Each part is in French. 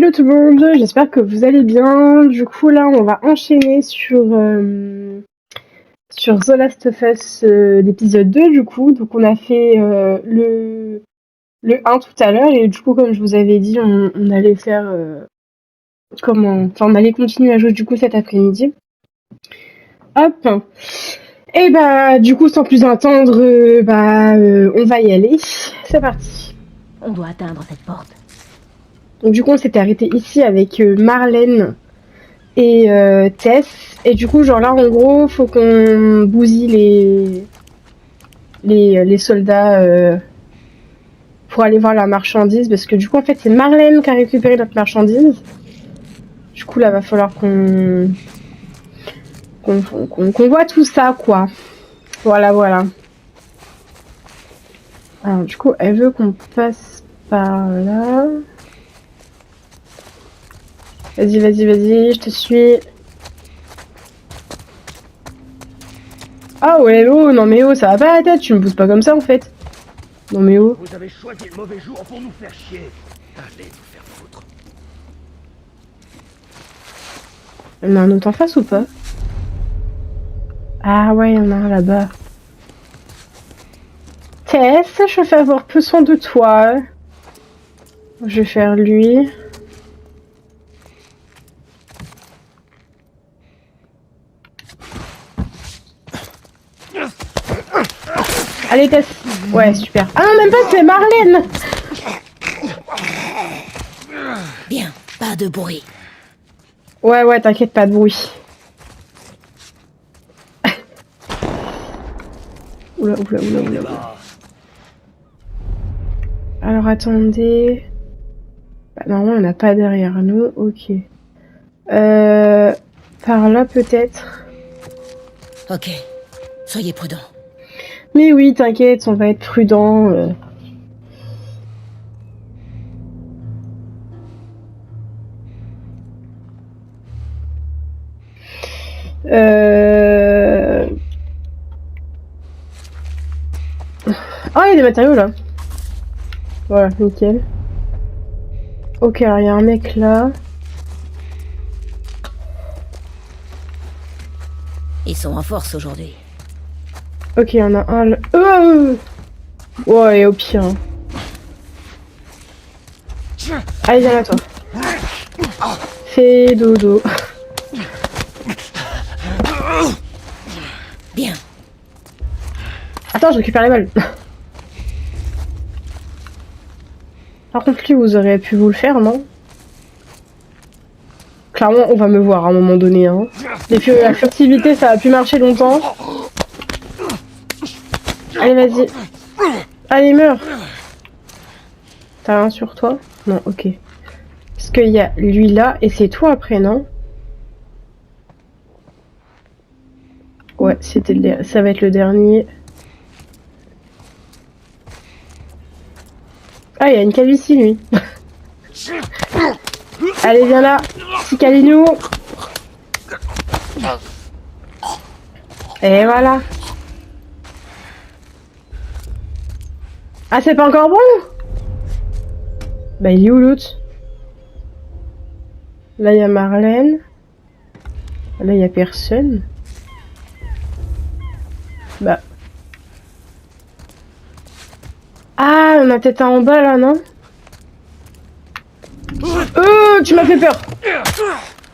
Hello tout le monde, j'espère que vous allez bien. Du coup là on va enchaîner sur The Last of Us l'épisode 2 du coup. Donc on a fait le 1 tout à l'heure et du coup comme je vous avais dit on allait faire on allait continuer à jouer du coup cet après-midi. Hop. Et bah du coup sans plus attendre on va y aller. C'est parti. On doit atteindre cette porte. Donc du coup on s'était arrêté ici avec Marlène et Tess, et du coup genre là en gros faut qu'on bousille les soldats pour aller voir la marchandise, parce que du coup en fait c'est Marlène qui a récupéré notre marchandise. Du coup là va falloir qu'on voit tout ça quoi. Voilà. Alors du coup elle veut qu'on passe par là. Vas-y, je te suis. Ah ouais, oh, non mais oh, ça va pas la tête, tu me pousses pas comme ça en fait. Non mais oh. Vous avez choisi le mauvais jour pour nous faire chier. Allez vous faire foutre. Il y en a un autre en face ou pas? Ah ouais, il y en a un là-bas. Tess, je vais avoir peu soin de toi. Je vais faire lui. Allez Tess. Ouais, super. Ah non, même pas, c'est Marlène. Bien, pas de bruit. Ouais, t'inquiète, pas de bruit. Oula. Alors attendez. Bah, normalement, il n'y en a pas derrière nous. Ok. Par là peut-être. Ok, soyez prudents. Mais oui, t'inquiète, on va être prudent. Ah, il y a des matériaux là. Voilà, nickel. Ok, alors il y a un mec là. Ils sont en force aujourd'hui. Ok, il y en a un là. Ouais, au pire. Hein. Allez, viens là, toi. Fais dodo. Bien. Attends, je récupère les balles. Par contre, lui, vous auriez pu vous le faire, non? Clairement, on va me voir à un moment donné. Hein. La furtivité, ça a pu marcher longtemps. Allez, vas-y. Allez, meurs. T'as un sur toi? Non, ok. Parce qu'il y a lui là, et c'est toi après, non? Ouais, ça va être le dernier. Ah, il y a une calvitie, lui. Allez, viens là. Petit Calinou. Et voilà. Ah, c'est pas encore bon? Bah, il est où l'autre? Là, il y a Marlène. Là, il y a personne. Bah. Ah, on a peut-être un en bas, là, non? Oh, tu m'as fait peur.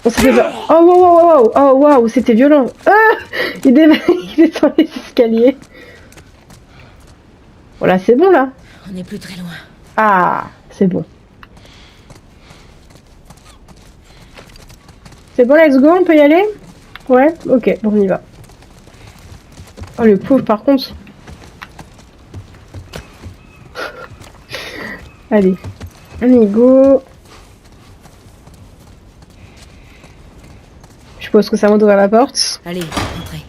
On s'est fait peur. Oh, waouh, c'était violent. Il descend les escaliers. Voilà, c'est bon, là. On n'est plus très loin. Ah, c'est bon. C'est bon, let's go, on peut y aller? Ouais, ok, bon, on y va. Oh, le pauvre, par contre. Allez, on y go. Je suppose que ça va d'ouvrir la porte. Allez, entrez.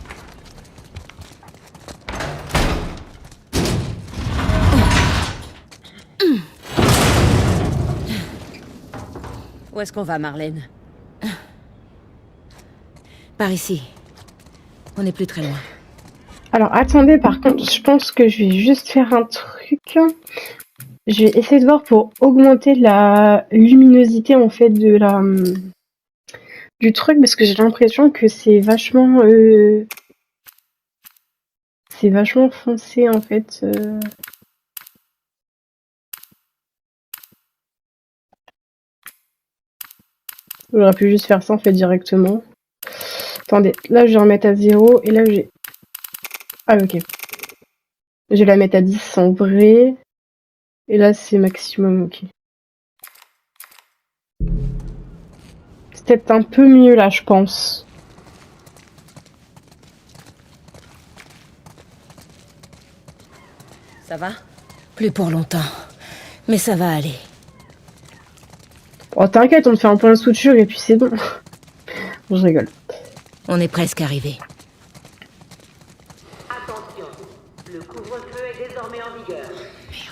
Où est-ce qu'on va, Marlène? Par ici. On n'est plus très loin. Alors, attendez, par contre, je pense que je vais juste faire un truc. Je vais essayer de voir pour augmenter la luminosité en fait de la du truc parce que j'ai l'impression que c'est vachement foncé en fait. J'aurais pu juste faire ça en fait directement. Attendez, là je vais remettre à 0 et là j'ai... Ah ok. Je vais la mettre à 10 en vrai. Et là c'est maximum, ok. C'est peut-être un peu mieux là je pense. Ça va? Plus pour longtemps. Mais ça va aller. Oh t'inquiète, on te fait un point de suture et puis c'est bon. Je rigole. On est presque arrivé. Attention, le couvre-feu est désormais en vigueur.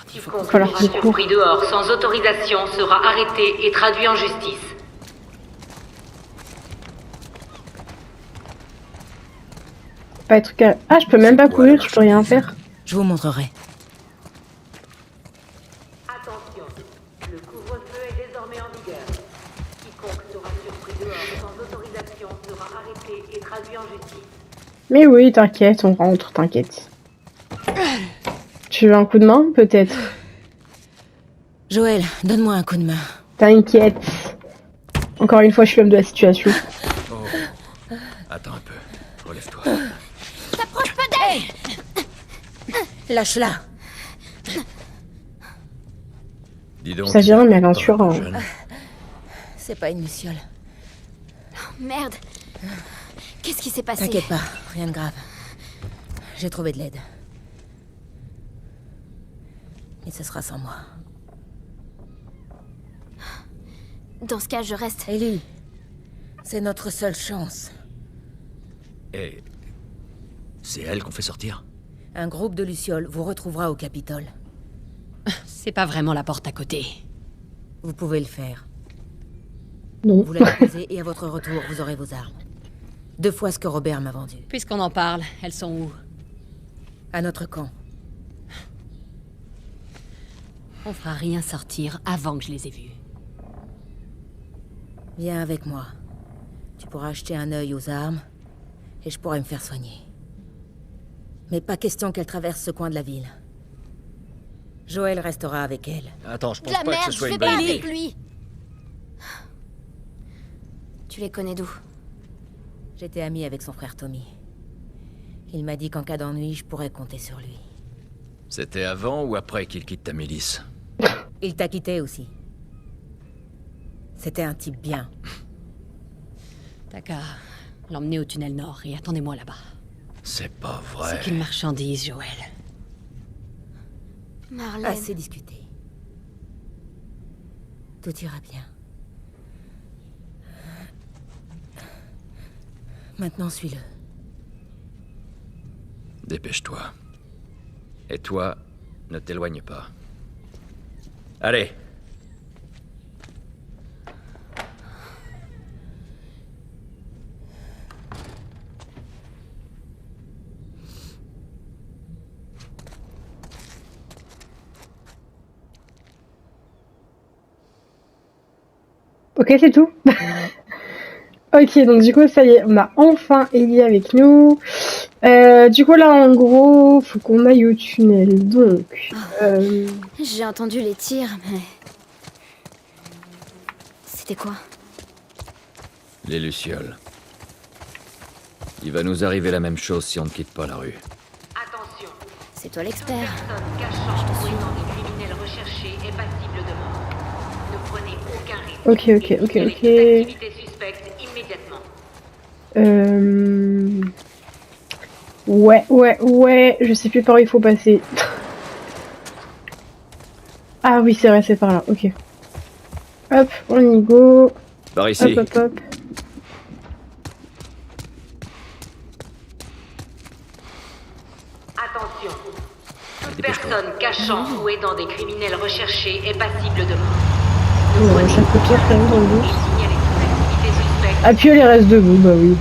Quiconque falloir sera qu'il court. surpris dehors sans autorisation sera arrêté et traduit en justice. Pas être calme. Ah, je peux même pas courir, je peux rien faire. Je vous montrerai. Attention, le couvre-feu est désormais en vigueur. Quiconque sera surpris dehors sans autorisation sera arrêté et traduit en justice. Mais oui, t'inquiète, on rentre, t'inquiète. Tu veux un coup de main, peut-être? Joël, donne-moi un coup de main. T'inquiète. Encore une fois, je suis l'homme de la situation. Oh. Attends un peu. Relève-toi. T'approches pas d'elle. Lâche-la. Dis donc. Ça vient, mais elle est Attends, sûre. jeune. C'est pas une luciole. Merde. Qu'est-ce qui s'est passé? T'inquiète pas, rien de grave. J'ai trouvé de l'aide. Et ce sera sans moi. Dans ce cas, je reste. Ellie, c'est notre seule chance. Et... c'est elle qu'on fait sortir? Un groupe de lucioles vous retrouvera au Capitole. C'est pas vraiment la porte à côté. Vous pouvez le faire. Non. Vous la déposez et à votre retour, vous aurez vos armes. 2 fois ce que Robert m'a vendu. Puisqu'on en parle, elles sont où? À notre camp. On fera rien sortir avant que je les ai vues. Viens avec moi. Tu pourras acheter un œil aux armes et je pourrai me faire soigner. Mais pas question qu'elle traverse ce coin de la ville. Joël restera avec elle. Attends, je De pense la pas que merde, ce je soit vais une pas bonne avec idée. lui. Tu les connais d'où? J'étais amie avec son frère Tommy. Il m'a dit qu'en cas d'ennui, je pourrais compter sur lui. C'était avant ou après qu'il quitte ta milice? Il t'a quitté aussi. C'était un type bien. T'as qu'à l'emmener au tunnel nord et attendez-moi là-bas. C'est pas vrai. C'est qu'une marchandise, Joël. Marlène. Assez discuté. Tout ira bien. Maintenant, suis-le. Dépêche-toi. Et toi, ne t'éloigne pas. Allez. Ok, c'est tout. Ok, donc du coup, ça y est, on a enfin Ellie avec nous. Du coup, là, en gros, faut qu'on aille au tunnel. Donc, J'ai entendu les tirs, mais... C'était quoi? Les lucioles. Il va nous arriver la même chose si on ne quitte pas la rue. Attention, C'est toi l'expert. personne cachant ou étant des criminels recherchés est passible de mort. Ne prenez aucun risque. Ok, ok, et ok, signalez ok. toute activité suspecte immédiatement. Ouais, je sais plus par où il faut passer. Ah oui, c'est vrai, c'est par là, ok. Hop, on y go. Par ici. Hop, hop, hop. Attention, toute Dépêche-toi. personne cachant ou aidant des criminels recherchés est passible de mort. Ne Ouais, prenez ça peut pire quand même dans le et bus. signalez toute activité suspecte. Appuyez les restes debout, bah oui.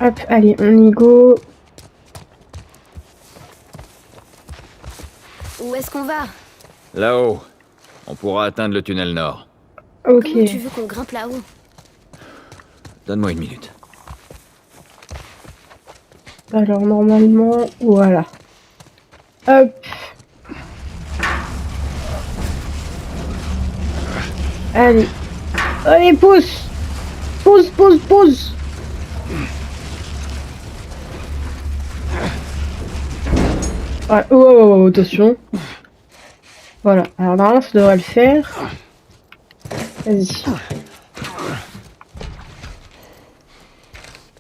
Hop, allez, on y go. Où est-ce qu'on va? Là-haut, on pourra atteindre le tunnel nord. Ok. Comment tu veux qu'on grimpe là-haut? Donne-moi une minute. Alors normalement, voilà. Hop. Allez. Allez, pousse. Pousse, pousse, pousse. Voilà. Oh, oh, oh, attention. Voilà. Alors normalement, ça devrait le faire. Vas-y.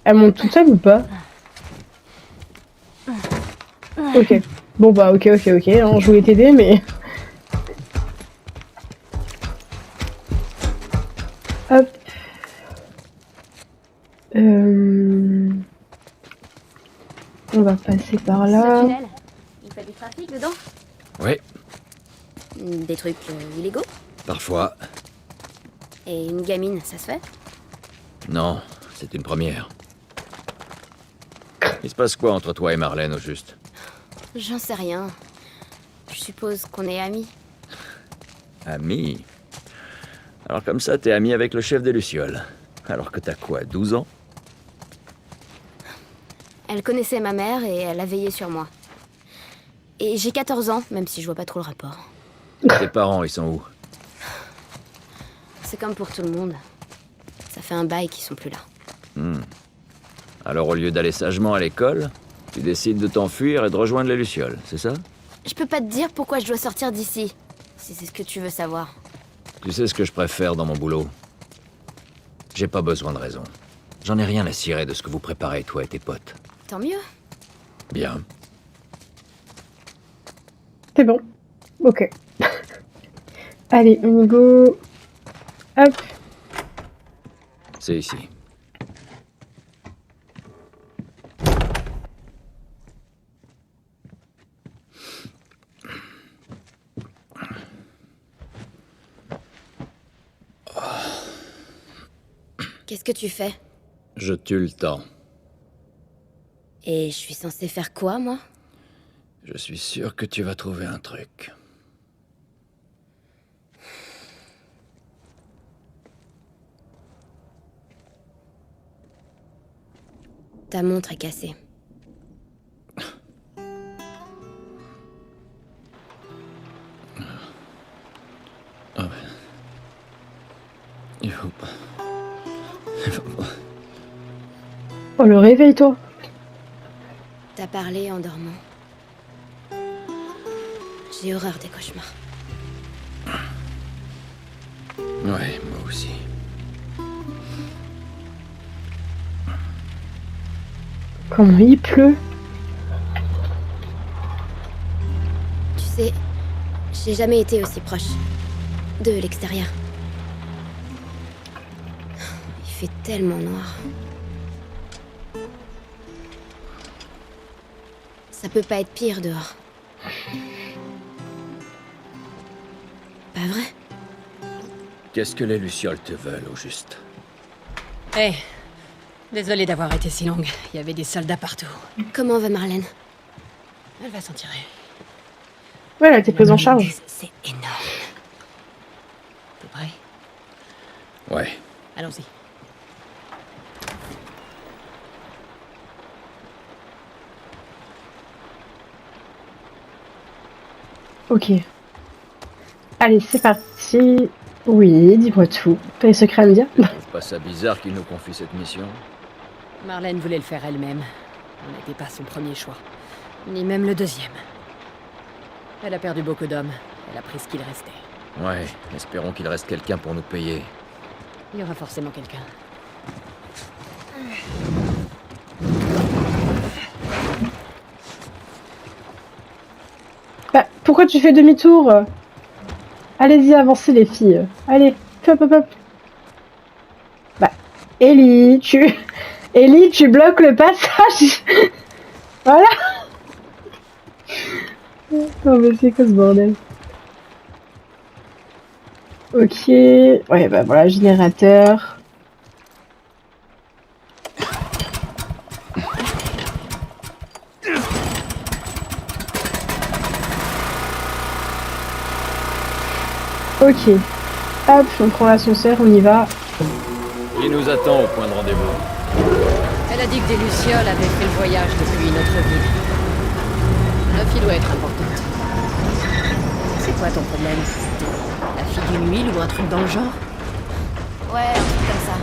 Elle monte toute seule ou pas? Ok. Bon bah ok, ok, ok. Hein, je voulais t'aider mais... Hop. On va passer par Ce là. tunnel, il fait du trafic dedans? Oui, Des trucs illégaux? parfois. Et une gamine, ça se fait? Non, c'est une première. Il se passe quoi entre toi et Marlène, au juste? J'en sais rien. Je suppose qu'on est amis. Ami? Alors comme ça, t'es ami avec le chef des Lucioles. Alors que t'as quoi, 12 ans? Elle connaissait ma mère et elle a veillé sur moi. Et j'ai 14 ans, même si je vois pas trop le rapport. Tes parents, ils sont où? C'est comme pour tout le monde. Ça fait un bail qu'ils sont plus là. Alors au lieu d'aller sagement à l'école, tu décides de t'enfuir et de rejoindre les Lucioles, c'est ça? Je peux pas te dire pourquoi je dois sortir d'ici, si c'est ce que tu veux savoir. Tu sais ce que je préfère dans mon boulot? J'ai pas besoin de raison. J'en ai rien à cirer de ce que vous préparez, toi et tes potes. Tant mieux. Bien. C'est bon. Ok. Allez, on y go. Hop. C'est ici. Qu'est-ce que tu fais? Je tue le temps. Et je suis censée faire quoi, moi? Je suis sûr que tu vas trouver un truc. Ta montre est cassée. Ah ouais. Il faut pas. Il faut pas. Oh, le réveille-toi. T'as parlé en dormant. J'ai horreur des cauchemars. Ouais, moi aussi. Comment il pleut. Tu sais, j'ai jamais été aussi proche de l'extérieur. Il fait tellement noir. Ça peut pas être pire dehors. Pas vrai? Qu'est-ce que les Lucioles te veulent, au juste? Hé, désolée d'avoir été si longue. Il y avait des soldats partout. Comment va Marlène? Elle va s'en tirer. Ouais, elle a été prise en charge. C'est énorme. T'es prêt? Ouais. Allons-y. Ok. Allez, c'est parti. Oui, dis-moi tout. T'as des secrets à me dire? Tu trouves pas ça bizarre qu'il nous confie cette mission? Marlène voulait le faire elle-même. On n'était pas son premier choix. Ni même le deuxième. Elle a perdu beaucoup d'hommes. Elle a pris ce qu'il restait. Ouais, espérons qu'il reste quelqu'un pour nous payer. Il y aura forcément quelqu'un. Bah, pourquoi tu fais demi-tour? Allez-y, avancez les filles. Allez, hop, hop, hop. Bah, Ellie, tu bloques le passage. Voilà. Non mais c'est quoi ce bordel? Ok. Ouais, bah voilà, générateur. Ok. Hop, on prend l'ascenseur, on y va. Il nous attend au point de rendez-vous. Elle a dit que des Lucioles avaient fait le voyage depuis notre ville. La fille doit être importante. C'est quoi ton problème? La fille d'une huile ou un truc dans le genre? Ouais, un truc comme ça.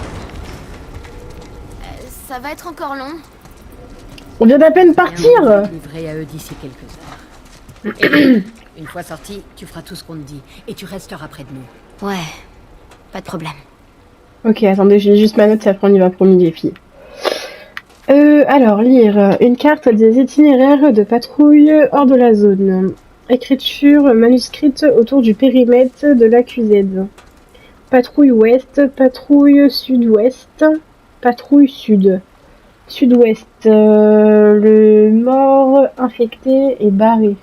Ça va être encore long. On vient d'à peine partir. Livré à eux d'ici quelques heures. Et une fois sorti, tu feras tout ce qu'on te dit. Et tu resteras près de nous. Ouais, pas de problème. Ok, attendez, j'ai juste ma note et après on y va, promis les filles. Alors, lire une carte des itinéraires de patrouille hors de la zone. Écriture manuscrite autour du périmètre de la QZ. Patrouille ouest, patrouille sud-ouest, patrouille sud. Sud-ouest, le mort infecté est barré.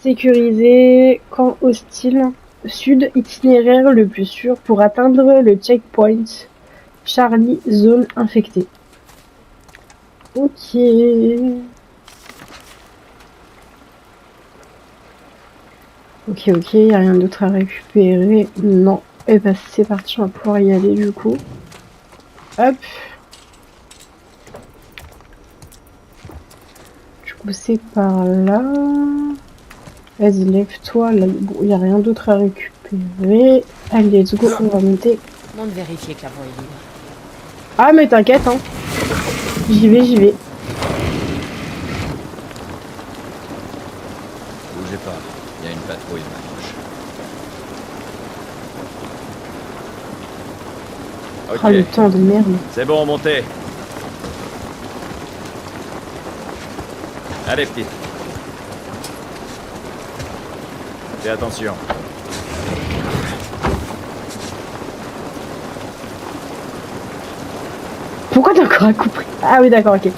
Sécurisé, camp hostile. Sud, itinéraire le plus sûr pour atteindre le checkpoint. Charlie, zone infectée. Ok. Ok, y a rien d'autre à récupérer. Non. Et bah c'est parti, on va pouvoir y aller du coup. Hop. Du coup c'est par là. Vas-y, lève-toi. Là, bon, y a rien d'autre à récupérer. Allez, let's go, on va monter. Monte vérifier que la voie est libre. Ah mais t'inquiète, hein. J'y vais. Bougez pas, il y a une patrouille à ma gauche. Ah le temps de merde. C'est bon, montez. Allez, petite. Fais attention. Pourquoi t'as encore un coup pris? Ah oui d'accord, ok. Non,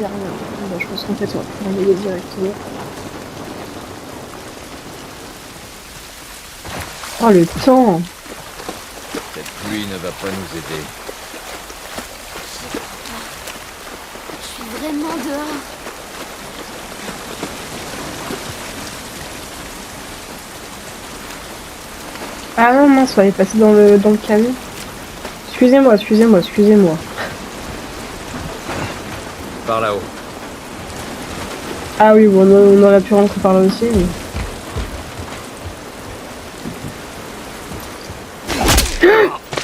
y'a rien. Bon, je pense qu'en fait on va pouvoir y aller directement. Oh le temps. Cette pluie ne va pas nous aider. Je suis vraiment dehors. Ah non mince, on va aller passer dans le camion. Excusez-moi. Par là-haut. Ah oui, bon, on aurait pu rentrer par là aussi, mais...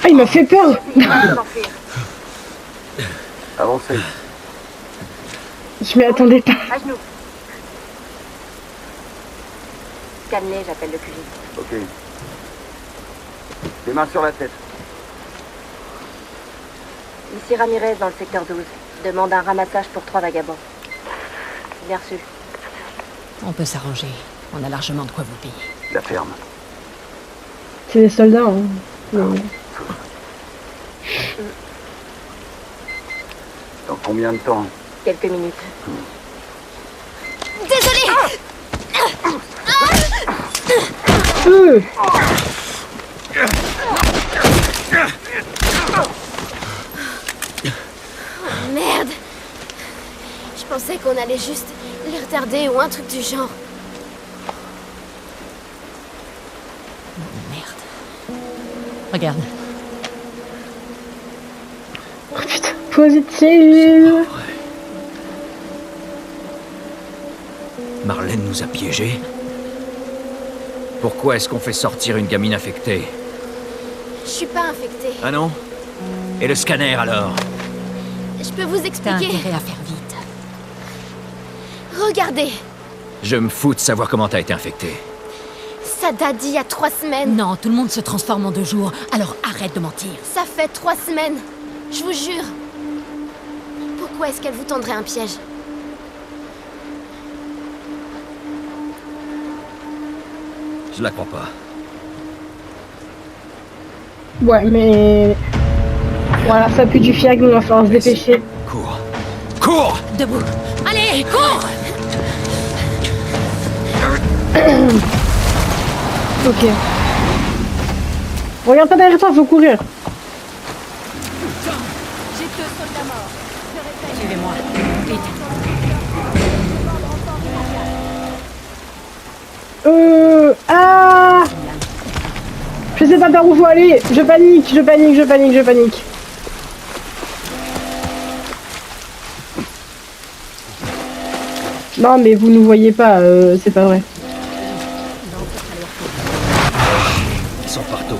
Ah, il m'a fait peur. Avancez. Je m'y attendais pas. À genoux. Calmez, j'appelle le plus vite. Ok. Les mains sur la tête. Ici Ramirez dans le secteur 12. Demande un ramassage pour 3 vagabonds. Bien reçu. On peut s'arranger. On a largement de quoi vous payer. La ferme. C'est des soldats, hein. Mais- Dans combien de temps? Quelques minutes. Désolée. Oh, merde. Je pensais qu'on allait juste les retarder ou un truc du genre. Merde. Regarde. Oh putain, positive. Marlène nous a piégés. Pourquoi est-ce qu'on fait sortir une gamine infectée? Je suis pas infectée. Ah non? Et le scanner alors? Je peux vous T'as expliquer. intérêt à faire vite. Regardez. Je me fous de savoir comment t'as été infectée. Ça date d'il y a 3 semaines. Non, tout le monde se transforme en 2 jours, alors arrête de mentir. Ça fait 3 semaines. Je vous jure. Pourquoi est-ce qu'elle vous tendrait un piège? Je la crois pas. Ouais, mais... Voilà, ça pue du fiac, donc on va falloir se dépêcher. Cours. Cours! Debout. Allez, cours! Ok. Regarde pas derrière toi, faut courir. Suivez-moi. Vite. Ah! Je sais pas par où faut aller. Je panique, je panique, je panique, je panique. Non mais vous nous voyez pas, c'est pas vrai. Ils sont partout.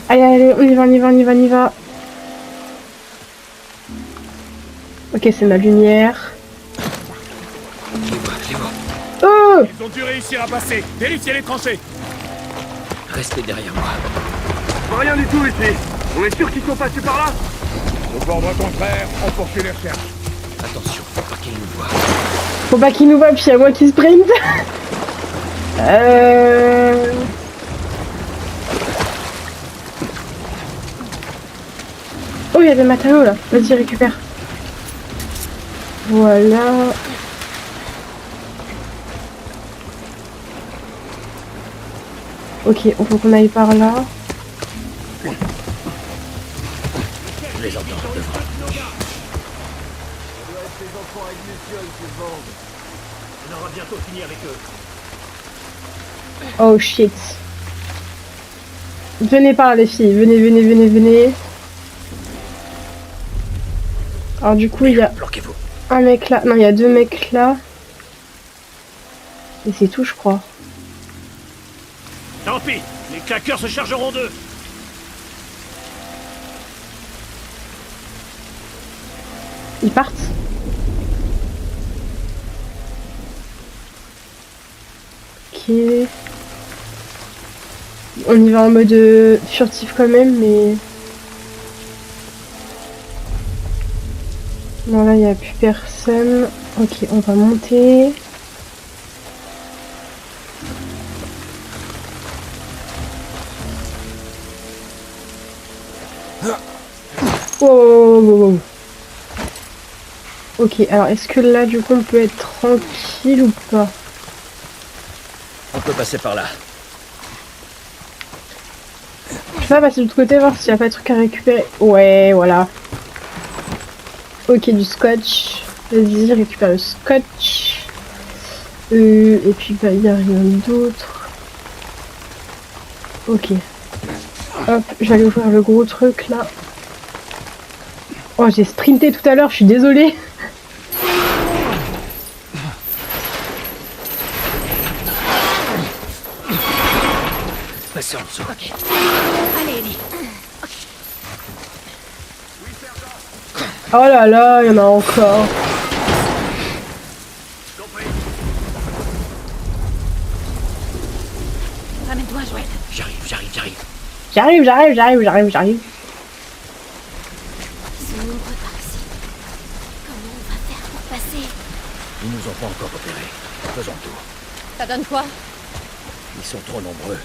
Allez, allez, on y va, on y va, on y va, on y va. Ok, c'est ma lumière. Je les vois. Oh! Ils ont dû réussir à passer. Vérifiez les tranchées. Restez derrière moi. Rien du tout ici. On est sûr qu'ils sont passés par là? Au bord contraire, on poursuit les recherches. Attention, faut pas qu'ils nous voient. Faut pas qu'il nous voit, puis y'a moi qui sprint. Oh, il y a des matériaux là. Vas-y, récupère. Voilà. Ok, on faut qu'on aille par là. Je les entends devant. On aura bientôt fini avec eux. Oh shit. Venez par là, les filles. Venez, venez, venez, venez. Alors du coup, il y a Planquez-vous. un mec là. Non, il y a deux mecs là. Et c'est tout, je crois. Tant pis, les claqueurs se chargeront d'eux. Ils partent. Ok. On y va en mode furtif quand même, mais... Non, là, il n'y a plus personne. Ok, on va monter. Wow, wow, wow, wow. Ok, alors est-ce que là, du coup, on peut être tranquille ou pas? On peut passer par là. Je vais passer de l'autre côté, voir s'il n'y a pas de truc à récupérer. Ouais, voilà. Ok, du scotch. Vas-y, récupère le scotch. Et puis, bah, il n'y a rien d'autre. Ok. Hop, je vais aller ouvrir le gros truc, là. Oh, j'ai sprinté tout à l'heure, je suis désolée. Passez en dessous. Allez, Ellie. Oh là là, il y en a encore. Ramène-toi, Joël. J'arrive. J'arrive. Ils sont nombreux par ici. Comment on va faire pour passer? Ils nous ont pas encore repérés. Faisons le tour. Ça donne quoi? Ils sont trop nombreux.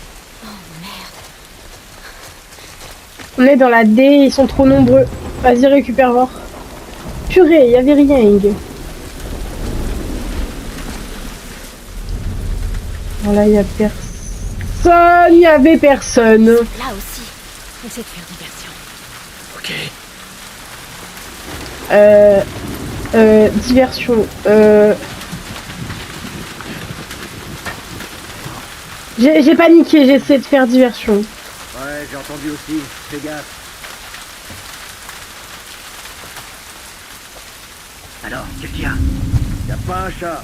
On est dans la D, ils sont trop nombreux. Vas-y, récupère voir. Purée, il y avait rien. Voilà, il y a personne. Il y avait personne. Là aussi. Essaie de faire diversion. Ok. Diversion. J'ai paniqué, j'ai essayé de faire diversion. Ouais, j'ai entendu aussi. Fais gaffe. Alors, qu'est-ce qu'il y a? Y a pas un chat.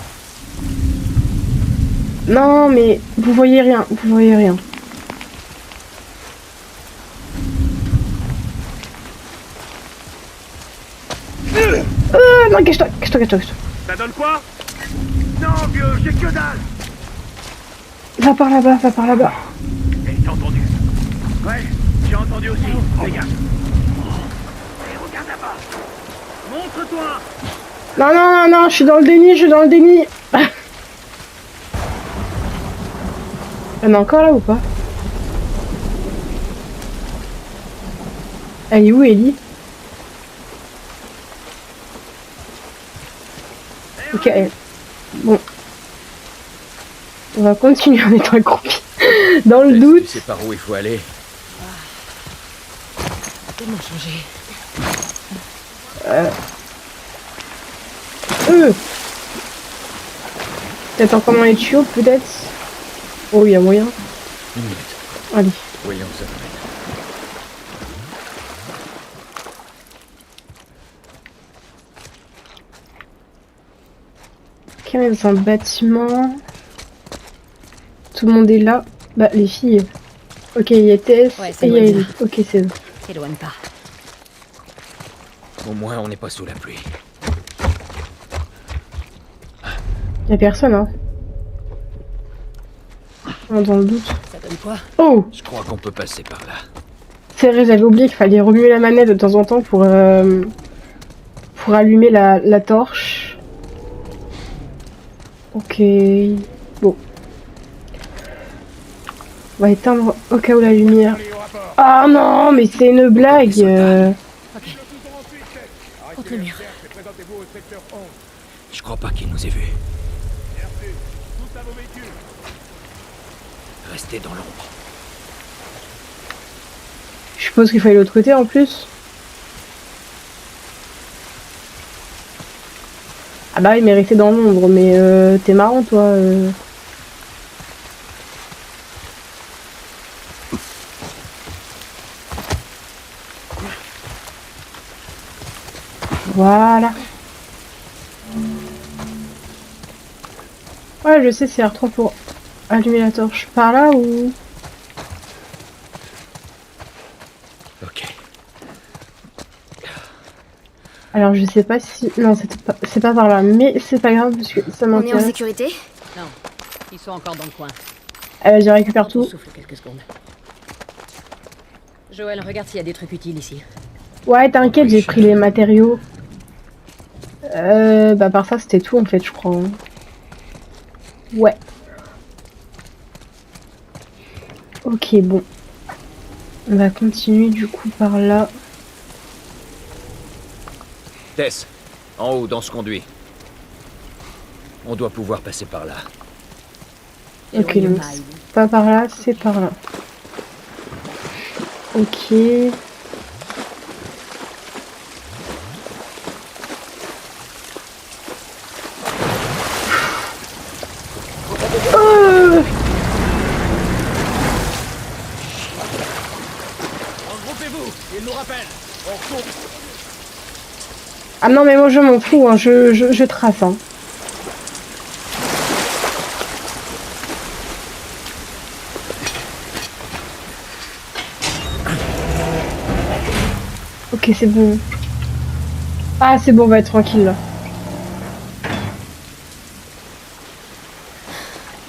Non, mais vous voyez rien, Non, cache-toi. Ça donne quoi? Non, vieux, j'ai que dalle. Va par là-bas. Et t'as entendu? Ouais, j'ai entendu aussi. Fais gaffe. Et regarde là-bas. Montre-toi. Non, je suis dans le déni. Il y en a encore là ou pas? Elle est où, Ellie? Ok, bon. On va continuer en étant accroupi. Dans le Tu doute. sais par où il faut aller. Tellement changé. Peut-être encore dans les tuyaux, peut-être. Oh, il y a moyen. Une minute. Allez. Voyons où ça mène. Ok, on est dans un bâtiment. Tout le monde est là. Bah, les filles. Ok, il y a Tess Ouais, et c'est il y a loin de Ellie. Ok, c'est bon. T'éloigne pas. Au moins, on n'est pas sous la pluie. Il y a personne, hein. Dans le doute. Ça donne quoi? Oh! Je crois qu'on peut passer par là. C'est vrai, j'avais oublié qu'il fallait remuer la manette de temps en temps pour allumer la torche. Ok. Bon. On va éteindre au cas où la lumière. Ah non, mais c'est une blague. Contre le mur. Je crois pas qu'il nous ait vus. Restez dans l'ombre. Je suppose qu'il faut aller de l'autre côté en plus. Ah bah il méritait dans l'ombre, mais t'es marrant toi. Voilà. Ouais, je sais, c'est R3 pour allumer la torche. Par là ou... Ok. Alors je sais pas si... Non, c'est pas par là, mais c'est pas grave parce que ça On est en m'intéresse. sécurité? Non, ils sont encore dans le coin. Allez, vas-y, récupère tout. Souffle quelques secondes. Joël, regarde s'il y a des trucs utiles ici. Ouais, t'inquiète, j'ai pris les matériaux. Bah par ça c'était tout en fait, je crois. Hein. Ouais. Ok, bon. On va continuer du coup par là. Tess, en haut, dans ce conduit. On doit pouvoir passer par là. Ok, donc c'est pas par là, c'est par là. Ok. Regroupez-vous, il nous rappelle. On court. Ah non mais moi je m'en fous, hein. Je trace. Hein. Ok, c'est bon. Ah c'est bon, on va être tranquille là.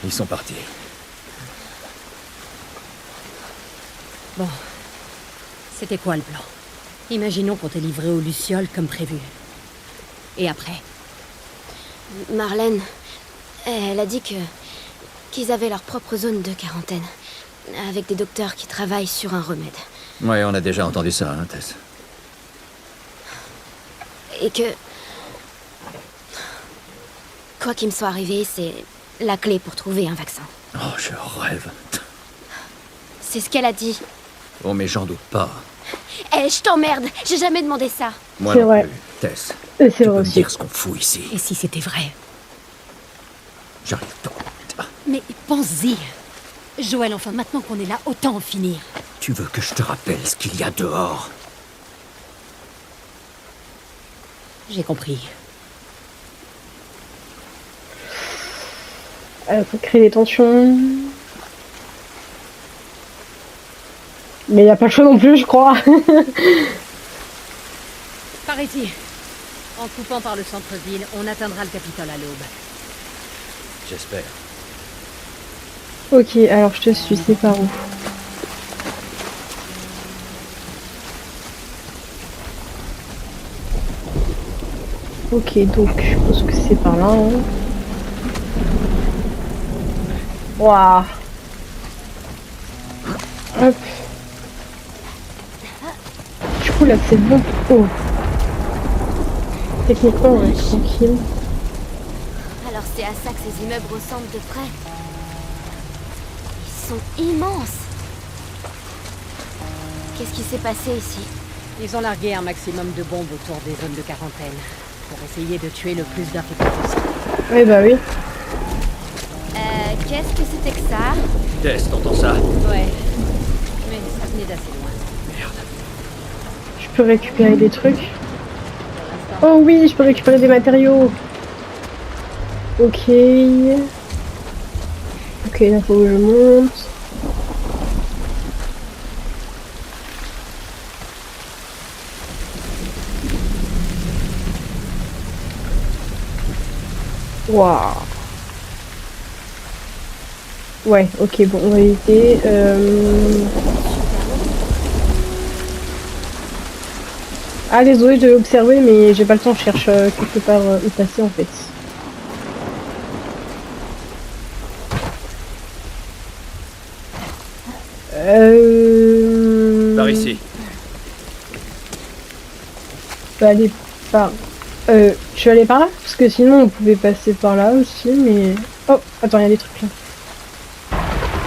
Ils sont partis. Bon. C'était quoi le plan? Imaginons qu'on t'ait livré aux Lucioles comme prévu. Et après? Marlène, elle a dit qu'ils avaient leur propre zone de quarantaine. Avec des docteurs qui travaillent sur un remède. Ouais, on a déjà entendu ça, hein, Tess. Et que... Quoi qu'il me soit arrivé, c'est la clé pour trouver un vaccin. Oh, je rêve. C'est ce qu'elle a dit. Oh, mais j'en doute pas. Eh, je t'emmerde. J'ai jamais demandé ça. Moi C'est non vrai. plus. Tess, C'est tu peux vrai me aussi. dire ce qu'on fout ici. Et si c'était vrai? J'arrive pas. Mais pense-y. Joël, enfin, maintenant qu'on est là, autant en finir. Tu veux que je te rappelle ce qu'il y a dehors? J'ai compris. Faut créer des tensions. Mais y a pas le choix non plus, je crois. Par ici. En coupant par le centre-ville, on atteindra le Capitole à l'aube. J'espère. Ok, alors je te suis, c'est par où? Ok, donc je pense que c'est par là. Hein. Waouh. Hop. Du coup là c'est bon. Oh. Techniquement on va être tranquille. Alors c'est à ça que ces immeubles ressemblent de près. Ils sont immenses. Qu'est-ce qui s'est passé ici? Ils ont largué un maximum de bombes autour des zones de quarantaine. Pour essayer de tuer le plus d'infectés possible. Oui bah oui. Qu'est-ce que c'était que ça? Tess, t'entends ça? Ouais. Mais ça venait d'assez loin. Je peux récupérer des trucs. Pour l'instant. Oh oui, je peux récupérer des matériaux. Ok. Ok, là faut que je monte. Waouh. Ouais, ok, bon, on va éviter. Ah, désolé, je devais observer, mais j'ai pas le temps, je cherche quelque part où passer en fait. Par ici. Je vais aller par... je vais aller par là, parce que sinon on pouvait passer par là aussi, mais... Oh, attends, il y a des trucs là.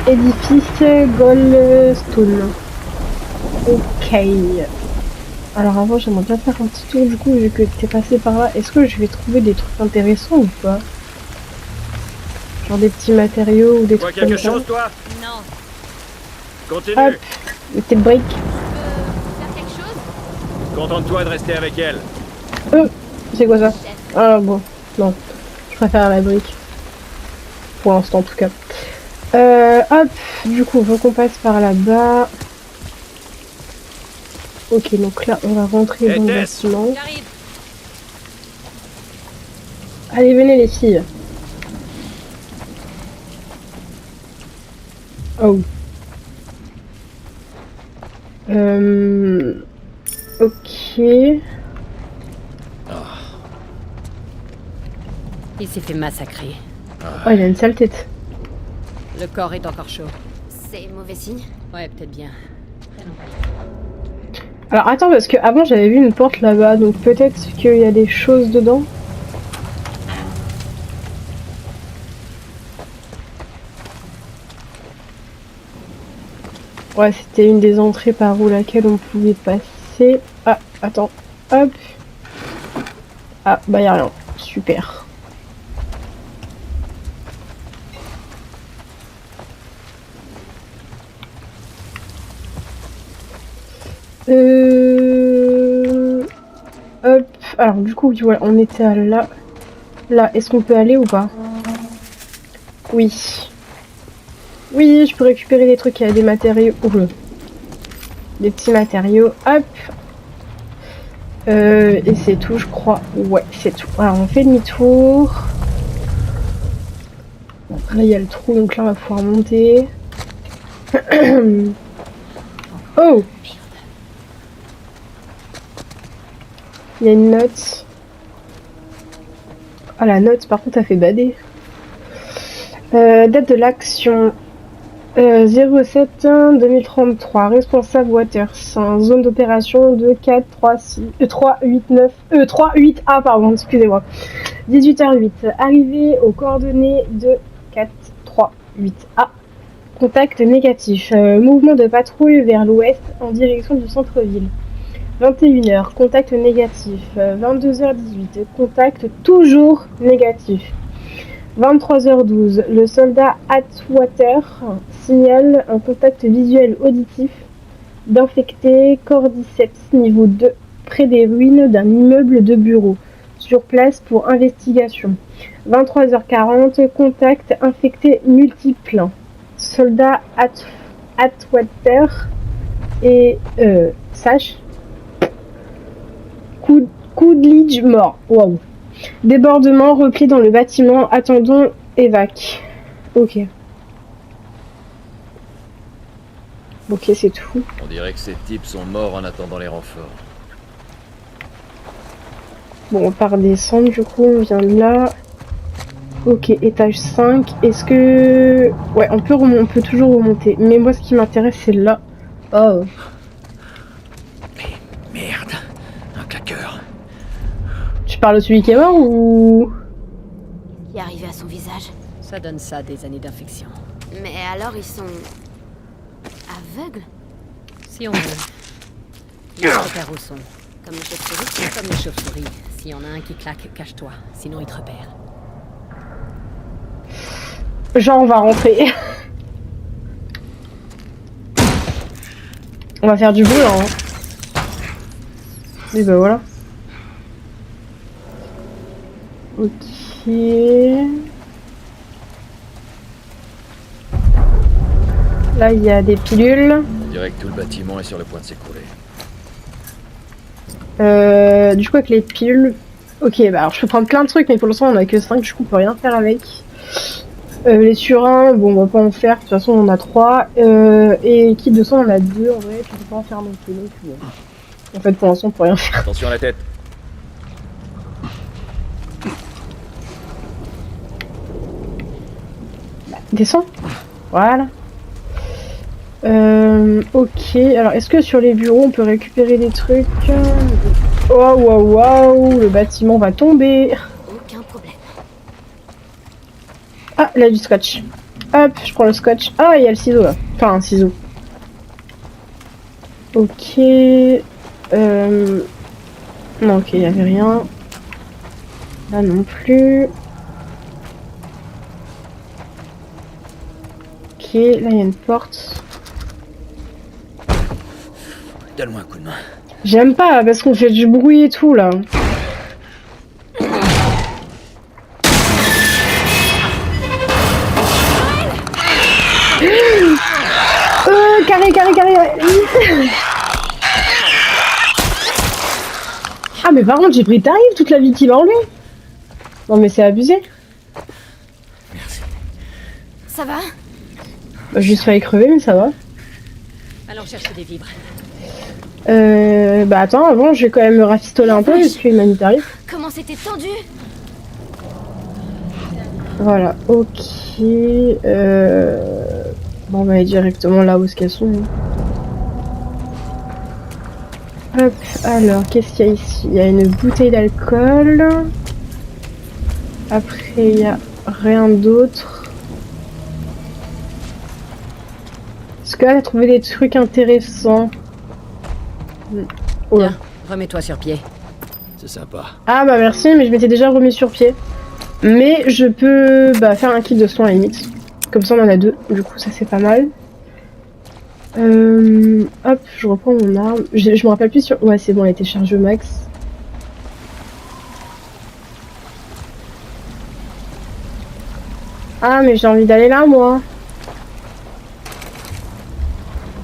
Édifice Goldstone. Ok. Alors avant, j'aimerais bien faire un petit tour, du coup, vu que t'es passé par là. Est-ce que je vais trouver des trucs intéressants ou pas? Genre des petits matériaux ou des Vois trucs comme quelque ça. chose, toi? Non. Continue. Hop, des petites briques. Faire quelque chose? Contente-toi de rester avec elle. C'est quoi ça? Ah bon, non. Je préfère la brique. Pour l'instant en tout cas. Hop, du coup, faut qu'on passe par là-bas. Ok, donc là, on va rentrer Hey, dans le Tess. bâtiment. J'arrive. Allez, venez les filles. Oh. Ok. Il s'est fait massacrer. Oh, il a une sale tête. Le corps est encore chaud. C'est mauvais signe. Ouais, peut-être bien. Alors attends, parce que avant j'avais vu une porte là-bas, donc peut-être qu'il y a des choses dedans. Ouais, c'était une des entrées par où laquelle on pouvait passer. Ah, attends. Hop. Ah, bah y'a rien. Super. Hop. Alors du coup, voilà, on était à là. Là, est-ce qu'on peut aller ou pas? Oui. Oui, je peux récupérer des trucs, il y a des matériaux. Des petits matériaux. Hop. Et c'est tout, je crois. Ouais, c'est tout. Alors on fait demi-tour. Là, il y a le trou, donc là, on va pouvoir monter. Oh! Il y a une note. Ah, la note, par contre, a fait bader. Date de l'action. 07-2033. Responsable Waters. Zone d'opération de 3-8-A, pardon, excusez-moi. 18h08. Arrivée aux coordonnées de 4-3-8-A. Contact négatif. Mouvement de patrouille vers l'ouest en direction du centre-ville. 21h, contact négatif. 22h18, contact toujours négatif. 23h12, le soldat Atwater signale un contact visuel auditif d'infecté cordyceps niveau 2 près des ruines d'un immeuble de bureau. Sur place pour investigation. 23h40, contact infecté multiple. Soldat Atwater et Sash. Coolidge mort. Waouh. Débordement, repli dans le bâtiment, attendons évac. Ok. Ok, c'est tout. On dirait que ces types sont morts en attendant les renforts. Bon, on part descendre, du coup, on vient de là. Ok, étage 5. Est-ce que... Ouais, on peut toujours remonter. Mais moi, ce qui m'intéresse, c'est là. Oh. Mais merde, un claqueur. Tu parles de celui qui est mort ou... Il est arrivé à son visage. Ça donne ça, des années d'infection. Mais alors ils sont... aveugles? Si on veut. Ils se repèrent au son. Comme les chauves-souris? Comme les chauves-souris. S'il y en a un qui claque, cache-toi. Sinon, il te repère. Genre, on va rentrer. On va faire du bruit, hein. Et bah voilà. Ok. Là, il y a des pilules. On dirait que tout le bâtiment est sur le point de s'écrouler. Du coup, avec les pilules... Ok, bah alors je peux prendre plein de trucs, mais pour l'instant, on a que 5, du coup, on peut rien faire avec. Les surins, bon, on va pas en faire. De toute façon, on en a 3. Et kit de soin, on en a 2, en vrai. Puis on peut pas en faire non plus, donc bon. En fait, pour l'instant, on peut rien faire. Attention à la tête. Descends. Voilà. Ok, alors est-ce que sur les bureaux on peut récupérer des trucs? Oh waouh waouh, le bâtiment va tomber. Aucun problème. Ah, là du scotch. Hop, je prends le scotch. Ah, il y a le ciseau là. Enfin, un ciseau. Ok. Non, ok, il y avait rien. Là non plus. Ok, là il y a une porte. Donne-moi un coup de main. J'aime pas parce qu'on fait du bruit et tout là. Carré. Ah mais par contre j'ai pris tarif toute la vie qui va enlever. Non mais c'est abusé. Merci. Ça va? Bah, j'ai juste failli crever mais ça va. Allons chercher des vivres. Bah attends, avant je vais quand même me rafistoler un peu parce qu'il m'a mis tarif. Comment c'était tendu? Voilà, ok. Bon, on va aller directement là où qu'elles sont. Hop, alors, qu'est-ce qu'il y a ici? Il y a une bouteille d'alcool. Après, il n'y a rien d'autre. Est-ce que là, t'as trouvé des trucs intéressants? Oh là. Tiens, remets-toi sur pied. C'est sympa. Ah bah merci, mais je m'étais déjà remis sur pied. Mais je peux faire un kit de soins à la limite. Comme ça on en a 2, du coup ça c'est pas mal. Hop, je reprends mon arme. Je me rappelle plus sur... Ouais c'est bon, elle était chargée au max. Ah mais j'ai envie d'aller là moi.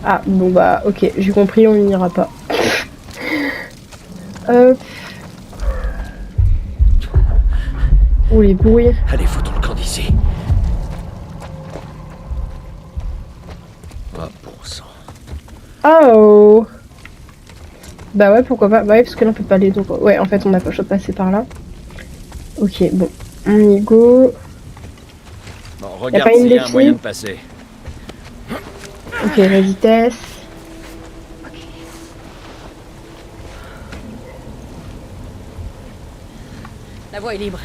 Ah bon bah ok, j'ai compris, on n'ira pas. Hop. Oh les bruits. Allez, foutons le camp d'ici. Oh, bon sang. Oh. Bah ouais, pourquoi pas. Bah ouais, parce que là on peut pas aller donc... Ouais, en fait on n'a pas le choix de passer par là. Ok, bon. On y go. Bon, Y a regarde pas une s'il y a un défi moyen de passer. Ok, la vitesse. La voie est libre.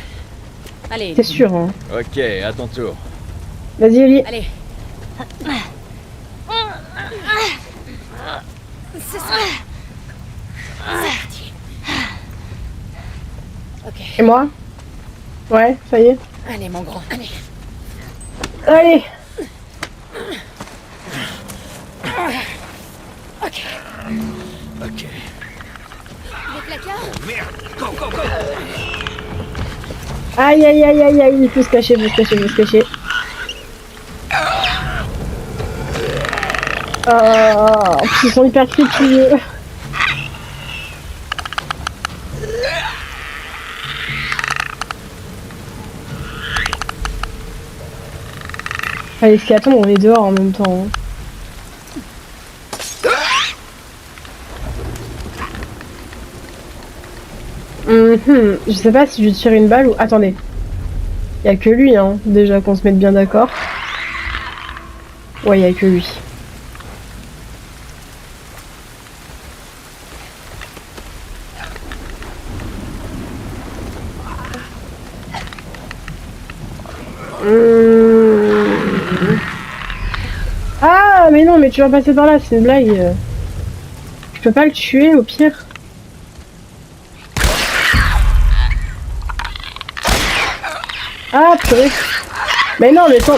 Allez. C'est sûr, hein. Ok, à ton tour. Vas-y, Ellie. Allez. C'est ça. Ok. Et moi? Ouais, ça y est. Allez, mon grand. Allez. Allez. Ok. Ok. Des placards? Merde! Go, go, go! Aïe, aïe, aïe, aïe, aïe. Il faut se cacher, faut se cacher, faut se cacher. Oh, ils sont hyper creepy. Allez, ce qui attend, on est dehors en même temps. Je sais pas si je tire une balle ou... Attendez. Y a que lui, hein. Déjà qu'on se mette bien d'accord. Ouais, y a que lui. Ah, mais non, mais tu vas passer par là, c'est une blague. Je peux pas le tuer, au pire. Ah, purée. Mais non, mais t'es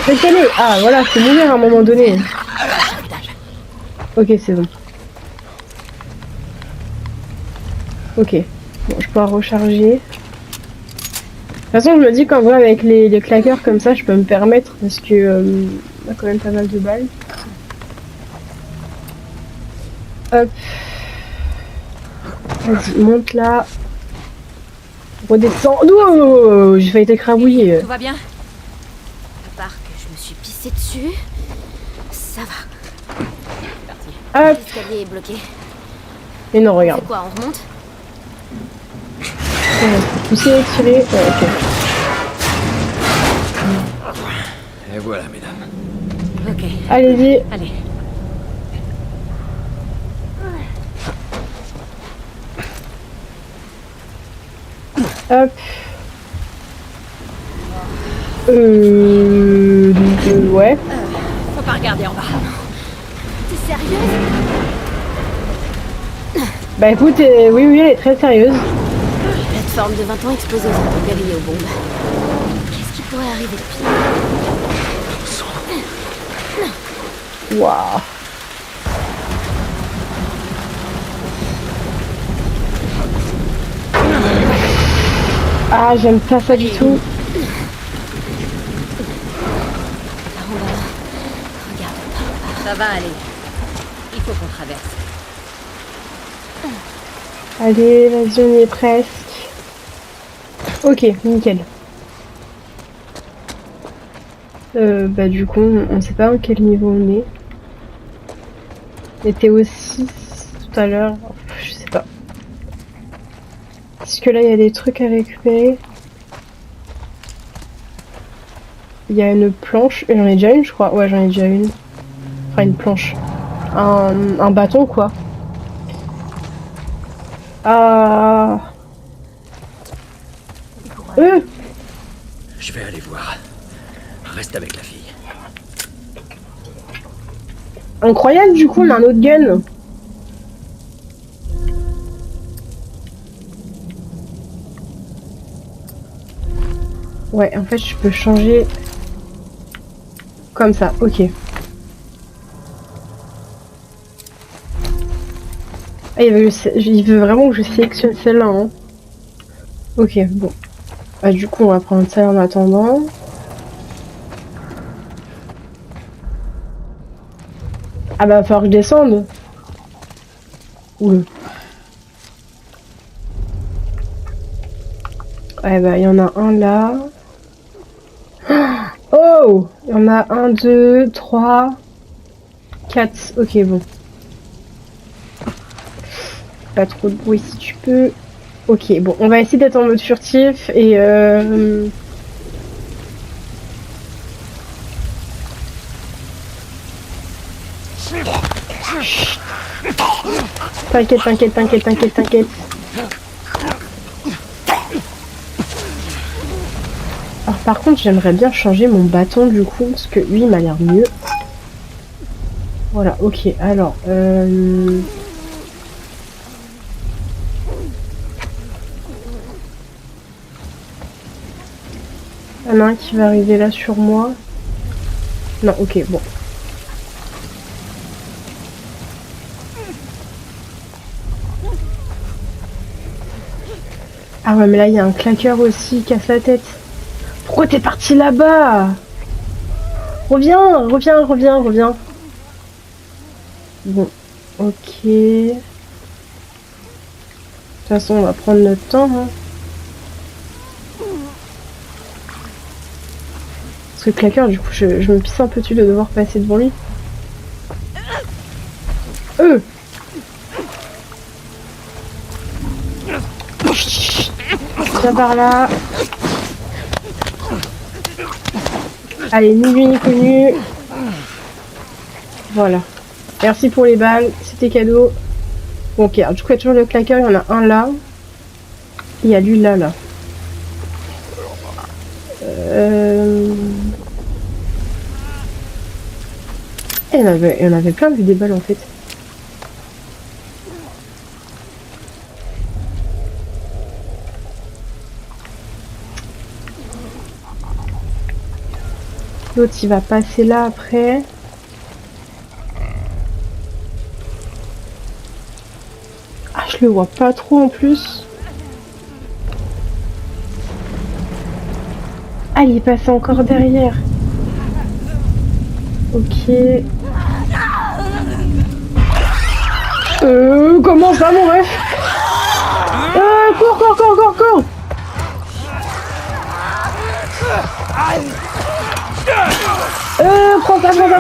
Ah, voilà, faut mourir à un moment donné. Ok, c'est bon. Ok. Bon, je peux recharger. De toute façon, je me dis qu'en vrai, avec les claqueurs comme ça, je peux me permettre, parce que on a quand même pas mal de balles. Hop. Vas-y, monte là. Redescends. Oh, j'ai failli t'écrabouiller. Tout va bien? À part que je me suis pissé dessus, ça va. Hop. L'escalier est bloqué. Et non, On regarde. fait quoi, on remonte? Pousser, tirer. Ouais, ok. Et voilà, mesdames. Ok. Allez-y. Allez. Hop. Ouais. Faut pas regarder en bas. T'es sérieuse? Bah écoute, oui, elle est très sérieuse. Plateforme de 20 ans explosée aux intempéries et aux bombes. Qu'est-ce qui pourrait arriver de pire? Waouh. Ah, j'aime pas ça du tout. Par en bas. Regarde pas. Ça va aller. Il faut qu'on traverse. Allez, vas-y, on y est presque. Ok, nickel. Bah du coup, on sait pas à quel niveau on est. On était au 6 tout à l'heure. Je sais pas. Est-ce que là, il y a des trucs à récupérer? Il y a une planche. J'en ai déjà une, je crois. Ouais, j'en ai déjà une. Enfin, une planche. Un bâton, quoi. Ah. Je vais aller voir. Reste avec la fille. Incroyable, du coup, on a un autre gun. Ouais, en fait, je peux changer comme ça. Ok. Ah, il veut vraiment que je sélectionne celle-là. Hein. Ok, bon. Bah, du coup, on va prendre ça en attendant. Ah bah, va falloir que je descende. Oula. Ouais, bah, il y en a un là. Oh! Il y en a 1, 2, 3, 4. Ok, bon. Pas trop de bruit si tu peux. Ok, bon, on va essayer d'être en mode furtif et T'inquiète. Alors par contre, j'aimerais bien changer mon bâton du coup, parce que lui, il m'a l'air mieux. Voilà, ok, alors... Il y en a un qui va arriver là sur moi. Non, ok, bon. Ah ouais, mais là, il y a un claqueur aussi, casse la tête. Pourquoi t'es parti là-bas? Reviens. Bon, ok. De toute façon, on va prendre notre temps. Hein. Parce que claqueur, du coup, je me pisse un peu dessus de devoir passer devant lui. Viens par là. Allez, ni vu ni connu. Voilà. Merci pour les balles, c'était cadeau. Bon, ok, alors, du coup, il y a toujours le claqueur, il y en a un là. Il y a lui là. Il y en avait plein vu des balles en fait. L'autre, il va passer là après. Ah, je le vois pas trop en plus. Ah, il est passé encore derrière. Ok. Comment ça, mon ref? Cours. Prends ça. Regarde,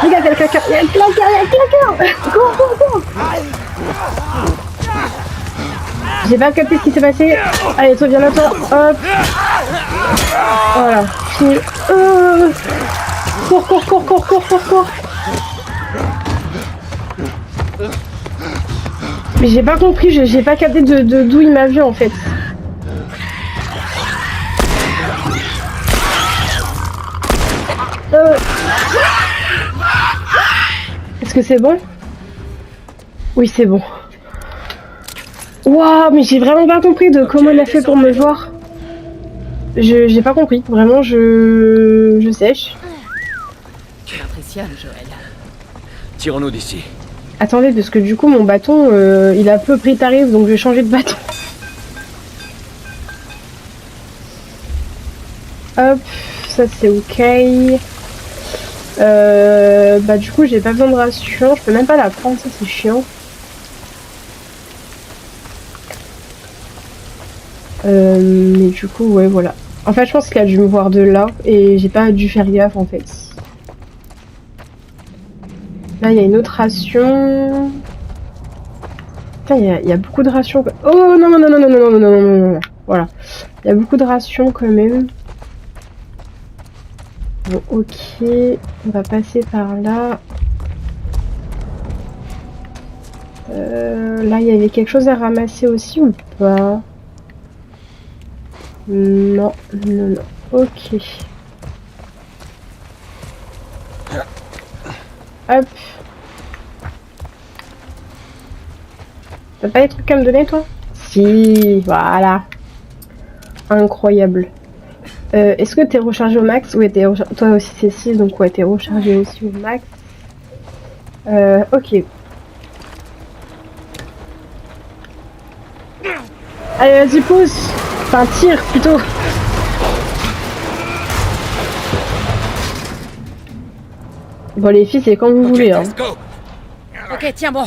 il y a le claqueur. Cours. J'ai pas capté ce qui s'est passé. Allez, toi, viens là, toi. Hop. Voilà. Cours. Mais j'ai pas compris, j'ai pas capté d'où il m'a vu en fait. Est-ce que c'est bon? Oui, c'est bon. Waouh, mais j'ai vraiment pas compris de comment il a fait pour me voir. J'ai pas compris, vraiment, je sèche. Tu m'impressionnes, Joël. Tirons-nous d'ici. Attendez, parce que du coup, mon bâton, il a peu pris tarif, donc je vais changer de bâton. Hop, ça c'est ok. Bah du coup, j'ai pas besoin de ration, je peux même pas la prendre, ça c'est chiant. Mais du coup, ouais, voilà. En fait, je pense qu'il a dû me voir de là, et j'ai pas dû faire gaffe en fait. Là, il y a une autre ration. Putain, il y a beaucoup de rations. Oh non. Voilà. Il y a beaucoup de rations quand même. Bon, ok. On va passer par là. Là, il y avait quelque chose à ramasser aussi ou pas? Non. Ok. Hop. T'as pas des trucs à me donner, toi? Si, voilà. Incroyable. Est-ce que t'es rechargé au max? Oui, toi aussi c'est 6, donc ouais, t'es rechargé aussi au max. Ok. Allez, vas-y, pousse. Enfin, tire, plutôt. Bon, les filles, c'est quand vous voulez, hein. Ok, tiens bon.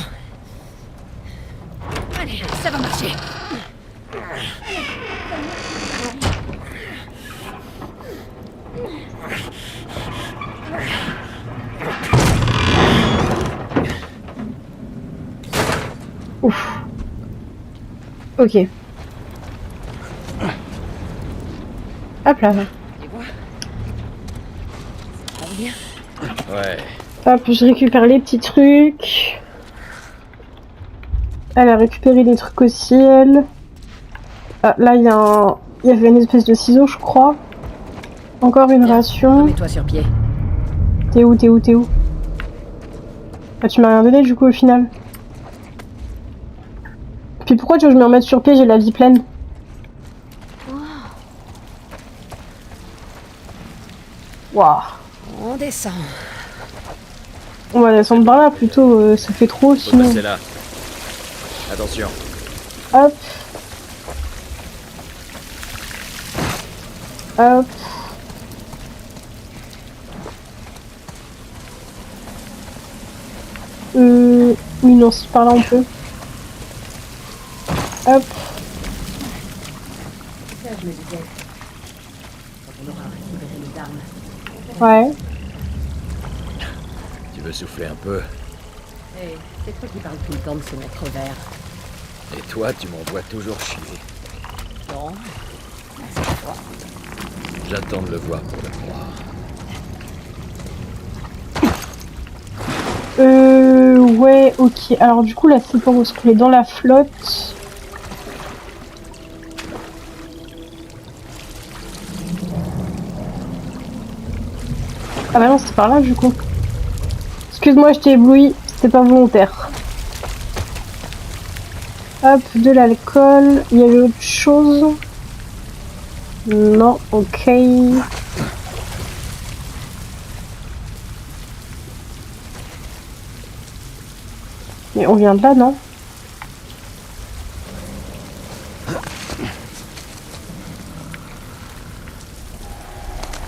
Allez, ça va marcher. Ouf. Ok. Hop là. Tu vois? Ça va bien? Ouais. Hop, je récupère les petits trucs. Elle a récupéré des trucs aussi, elle. Ah, là, il y avait une espèce de ciseau, je crois. Encore une ration. Mets-toi sur pied. T'es où? Ah, tu m'as rien donné, du coup, au final. Puis pourquoi tu veux que je me remette sur pied? J'ai la vie pleine. Waouh. On descend. On va descendre par là, plutôt. Ça fait trop, Faut sinon. passer là. Attention. Hop. Hop. Oui, non, si par là on peut. Hop. Ça, je me disais. Quand on aura récupéré les armes. Ouais. Tu veux souffler un peu? Hey, c'est toi qui parles tout le temps de se mettre au vert. Et toi, tu m'envoies toujours chier. Non. J'attends de le voir pour le croire. Ouais, ok. Alors du coup, là, c'est pour ce qu'on est dans la flotte. Ah bah non, c'est par là, du coup. Excuse-moi, je t'ai ébloui. C'était pas volontaire. Hop, de l'alcool. Il y avait autre chose. Non, ok. Mais on vient de là, non?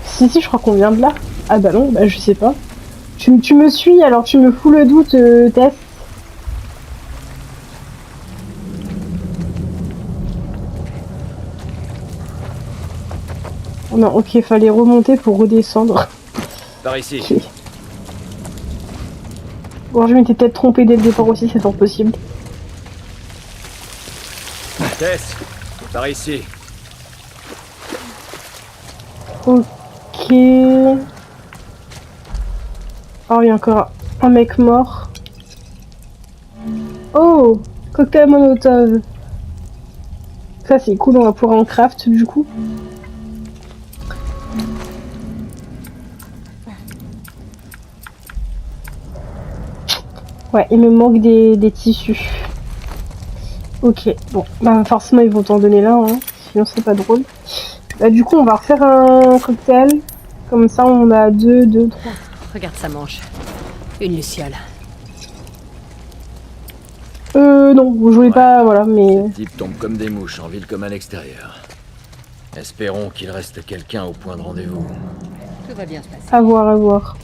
Si, je crois qu'on vient de là. Ah bah non, bah je sais pas. Tu me suis, alors tu me fous le doute, Tess. Oh non, ok, fallait remonter pour redescendre. Par ici. Okay. Bon, je m'étais peut-être trompé dès le départ aussi, c'est fort possible. Tess, par ici. Ok. Oh, il y a encore un mec mort. Oh, cocktail Molotov. Ça c'est cool, on va pouvoir en craft du coup. Ouais, il me manque des tissus. Ok, bon, bah forcément ils vont t'en donner là, hein, sinon c'est pas drôle. Bah du coup on va refaire un cocktail, comme ça on a 2, 3. Regarde sa manche. Une luciole. Non, je voulais pas, voilà, mais... Ces types tombent comme des mouches, en ville comme à l'extérieur. Espérons qu'il reste quelqu'un au point de rendez-vous. Tout va bien se passer. À voir, à voir.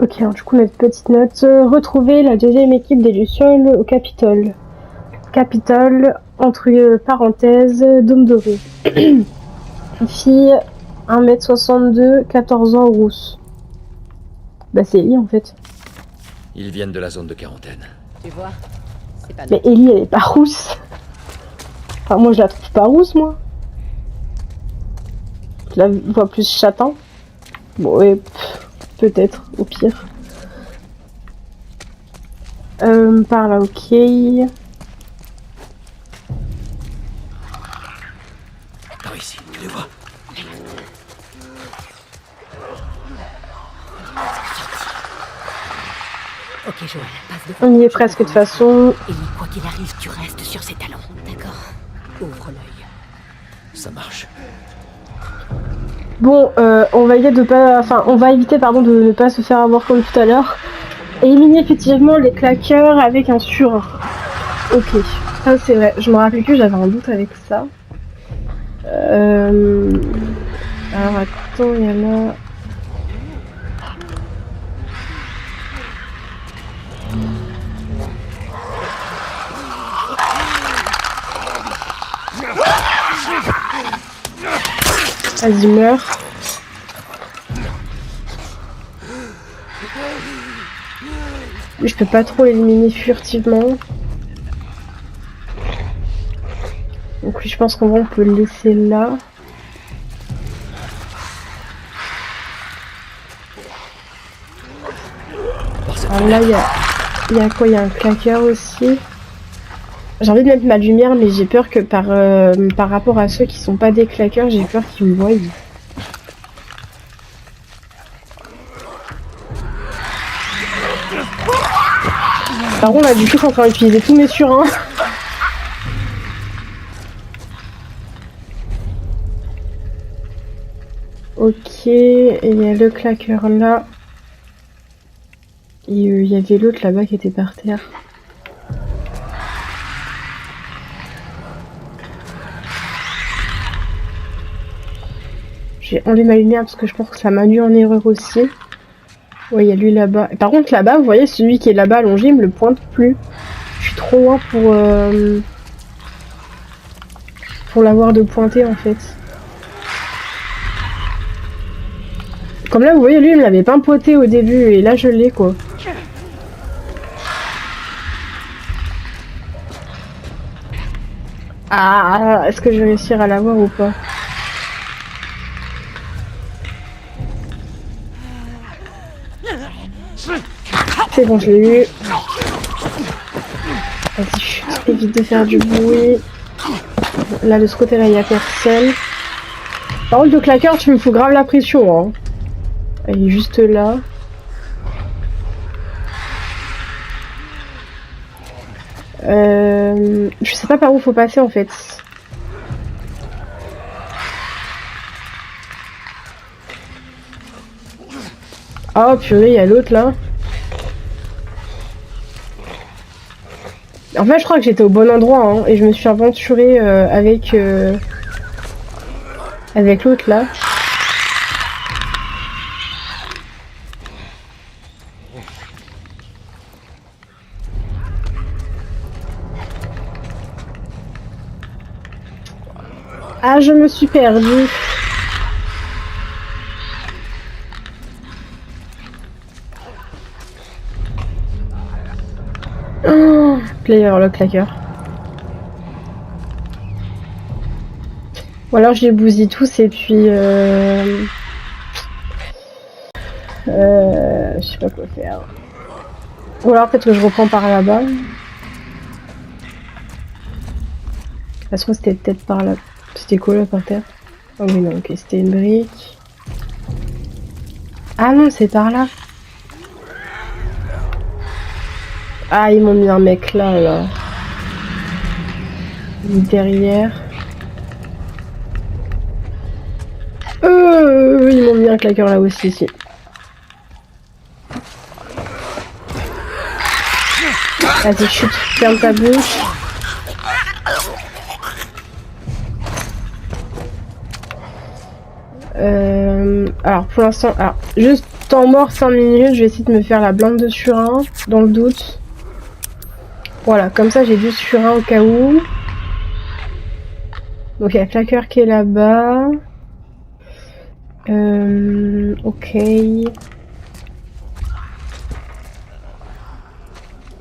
Ok, alors du coup notre petite note, retrouver la deuxième équipe des Lucioles au Capitole. Capitole, entre parenthèses, Dôme Doré. Fille, 1m62, 14 ans, rousse. Bah c'est Ellie en fait. Ils viennent de la zone de quarantaine. Tu vois, c'est pas Mais Ellie elle est pas rousse. Enfin moi je la trouve pas rousse moi. Je la vois plus châtain. Bon ouais, peut-être, au pire. Par là, ok. Par ici, tu les vois. Ok, Joël, passe devant. On y est presque de toute façon. Et quoi qu'il arrive, tu restes sur ses talons. D'accord. Ouvre l'œil. Ça marche. Bon, on va éviter de pas, enfin, on va éviter pardon de ne pas se faire avoir comme tout à l'heure. Éliminer effectivement les claqueurs avec un surin. Ok, ça c'est vrai. Je me rappelle que j'avais un doute avec ça. Alors attends, il y en a. Vas-y, meurs. Je peux pas trop éliminer furtivement. Donc oui, je pense qu'en vrai on peut le laisser là. Alors là, il y a quoi? Il y a un claqueur aussi. J'ai envie de mettre ma lumière, mais j'ai peur que par rapport à ceux qui sont pas des claqueurs, j'ai peur qu'ils me voient. Par contre, là, du coup, je suis en train d'utiliser tous mes surins. Ok, et il y a le claqueur là. Et il y avait l'autre là-bas qui était par terre. J'ai enlevé ma lumière parce que je pense que ça m'a mis en erreur aussi. Ouais, il y a lui là-bas. Par contre, là-bas, vous voyez, celui qui est là-bas allongé, il me le pointe plus. Je suis trop loin pour l'avoir de pointer en fait. Comme là, vous voyez, lui, il me l'avait pas pointé au début et là, je l'ai quoi. Ah, est-ce que je vais réussir à l'avoir ou pas? C'est bon, je l'ai eu. Vas-y, chut, évite de faire du bruit. Là, de ce côté-là, il n'y a personne. Par contre, le claqueur, tu me fous grave la pression. Hein. Il est juste là. Je sais pas par où faut passer en fait. Oh purée, il y a l'autre là. En fait, je crois que j'étais au bon endroit hein, et je me suis aventurée avec l'autre là. Ah, je me suis perdue. Oh, player lock claqueur. Ou alors je les bousille tous et puis je sais pas quoi faire. Ou alors peut-être que je reprends par là-bas. Ça se trouve c'était peut-être par là. C'était quoi là par terre? Oh oui non, ok, c'était une brique. Ah non, c'est par là. Ah, ils m'ont mis un mec là. Derrière. Ils m'ont mis un claqueur là aussi, ici. Vas-y, chute, ferme ta bouche. Alors pour l'instant, juste temps mort 5 minutes, je vais essayer de me faire la blinde de surin, dans le doute. Voilà, comme ça j'ai du surin au cas où. Donc il y a claqueur qui est là-bas. Ok.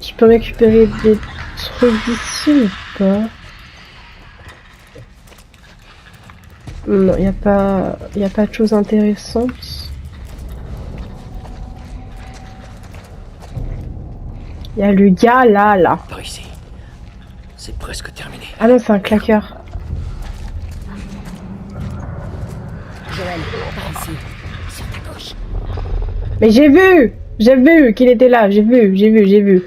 Je peux récupérer des trucs d'ici ou pas? Non, il n'y a pas de choses intéressantes. Il y a le gars là. Par ici. C'est presque terminé. Ah non, c'est un claqueur. Joël, par ici, sur ta gauche. Mais j'ai vu qu'il était là, j'ai vu.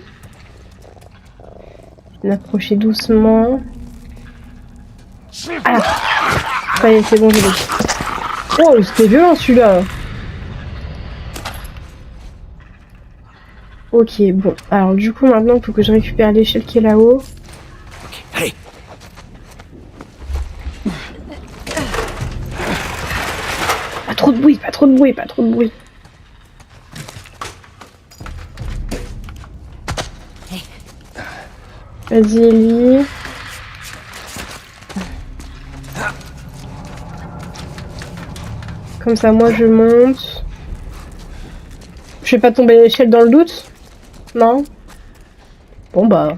On approcher doucement. Ah, ça y est, c'est bon, je l'ai. Oh, c'était violent celui-là. Ok, bon. Alors du coup, maintenant, il faut que je récupère l'échelle qui est là-haut. Allez. Pas trop de bruit. Vas-y, Ellie. Comme ça, moi, je monte. Je fais pas tomber l'échelle dans le doute? Non? Bon, bah...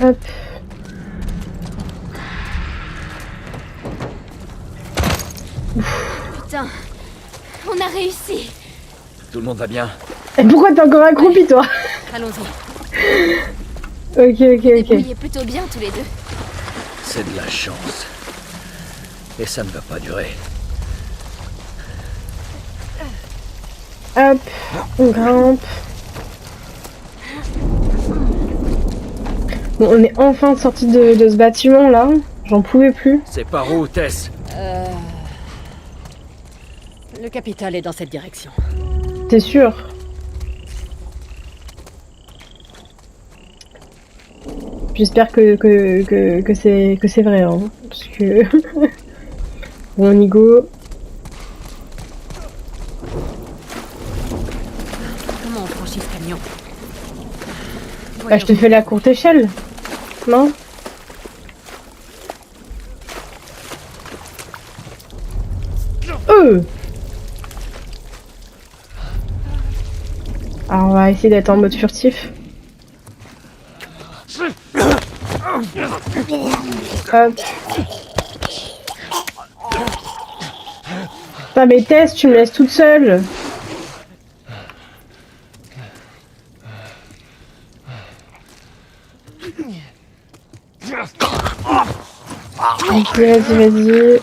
Hop. Putain, on a réussi. Tout le monde va bien? Et pourquoi t'es encore accroupi, toi? Allons-y. Ok. Débrouillez plutôt bien tous les deux. C'est de la chance. Et ça ne va pas durer. Hop, on grimpe. Bon, on est enfin sorti de ce bâtiment là. J'en pouvais plus. C'est par où, Tess? Le capital est dans cette direction. T'es sûr? J'espère que c'est vrai, hein, parce que... Bon, Nigo... Comment on franchit ce camion? Bah, je te fais la courte échelle, non? Alors, on va essayer d'être en mode furtif. Hop. Putain, mais Tess, tu me laisses toute seule. Ok, vas-y.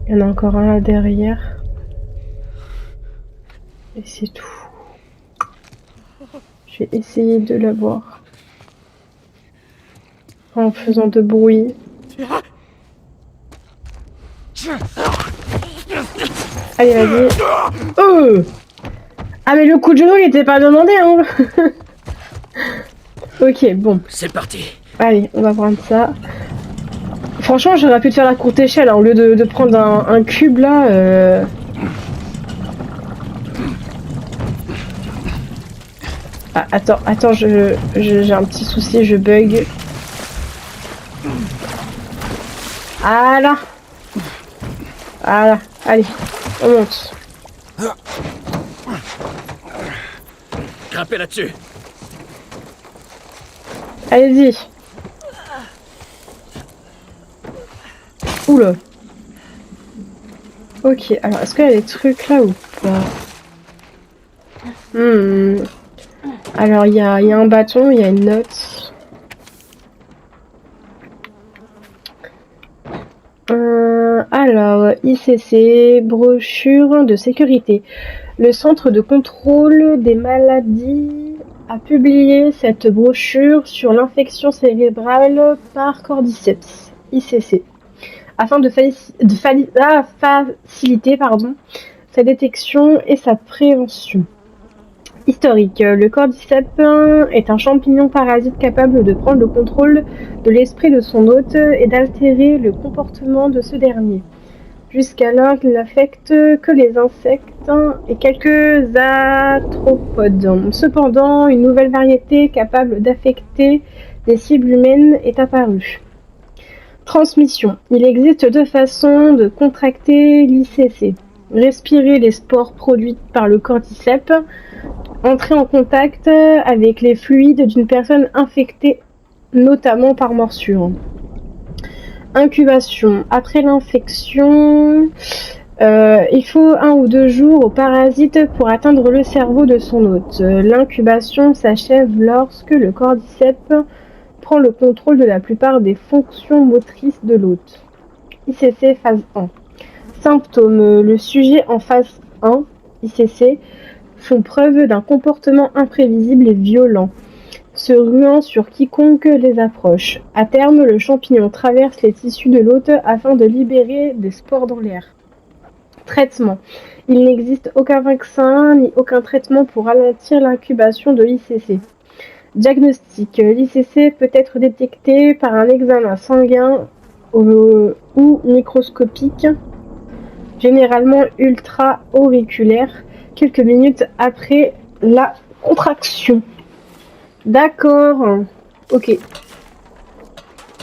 Il y en a encore un là derrière. Et c'est tout. Je vais essayer de l'avoir. En faisant de bruit. Allez, vas-y. Oh! Ah, mais le coup de genou, il était pas demandé, hein. Ok, bon. C'est parti. Allez, on va prendre ça. Franchement, j'aurais pu te faire la courte échelle, hein, au lieu de prendre un cube, là. Ah, attends, j'ai un petit souci, je bug. Voilà. Voilà, allez, on monte. Grimpez là-dessus. Allez-y. Oula. Ok, alors est-ce qu'il y a des trucs là ou pas? Alors il y a un bâton, il y a une note. Alors, ICC, brochure de sécurité. Le Centre de contrôle des maladies a publié cette brochure sur l'infection cérébrale par cordyceps, ICC, afin de faciliter sa détection et sa prévention. Historique. Le cordyceps est un champignon parasite capable de prendre le contrôle de l'esprit de son hôte et d'altérer le comportement de ce dernier. Jusqu'alors, il n'affecte que les insectes et quelques arthropodes. Cependant, une nouvelle variété capable d'affecter des cibles humaines est apparue. Transmission. Il existe deux façons de contracter l'ICC. Respirer les spores produites par le cordyceps, entrer en contact avec les fluides d'une personne infectée, notamment par morsure. Incubation. Après l'infection, il faut 1 ou 2 jours au parasite pour atteindre le cerveau de son hôte. L'incubation s'achève lorsque le cordyceps prend le contrôle de la plupart des fonctions motrices de l'hôte. ICC phase 1. Symptômes. Le sujet en phase 1, ICC, font preuve d'un comportement imprévisible et violent, se ruant sur quiconque les approche. À terme, le champignon traverse les tissus de l'hôte afin de libérer des spores dans l'air. Traitement. Il n'existe aucun vaccin ni aucun traitement pour ralentir l'incubation de l'ICC. Diagnostic. L'ICC peut être détecté par un examen sanguin ou microscopique, généralement ultra-auriculaire, quelques minutes après la contraction. D'accord. Ok.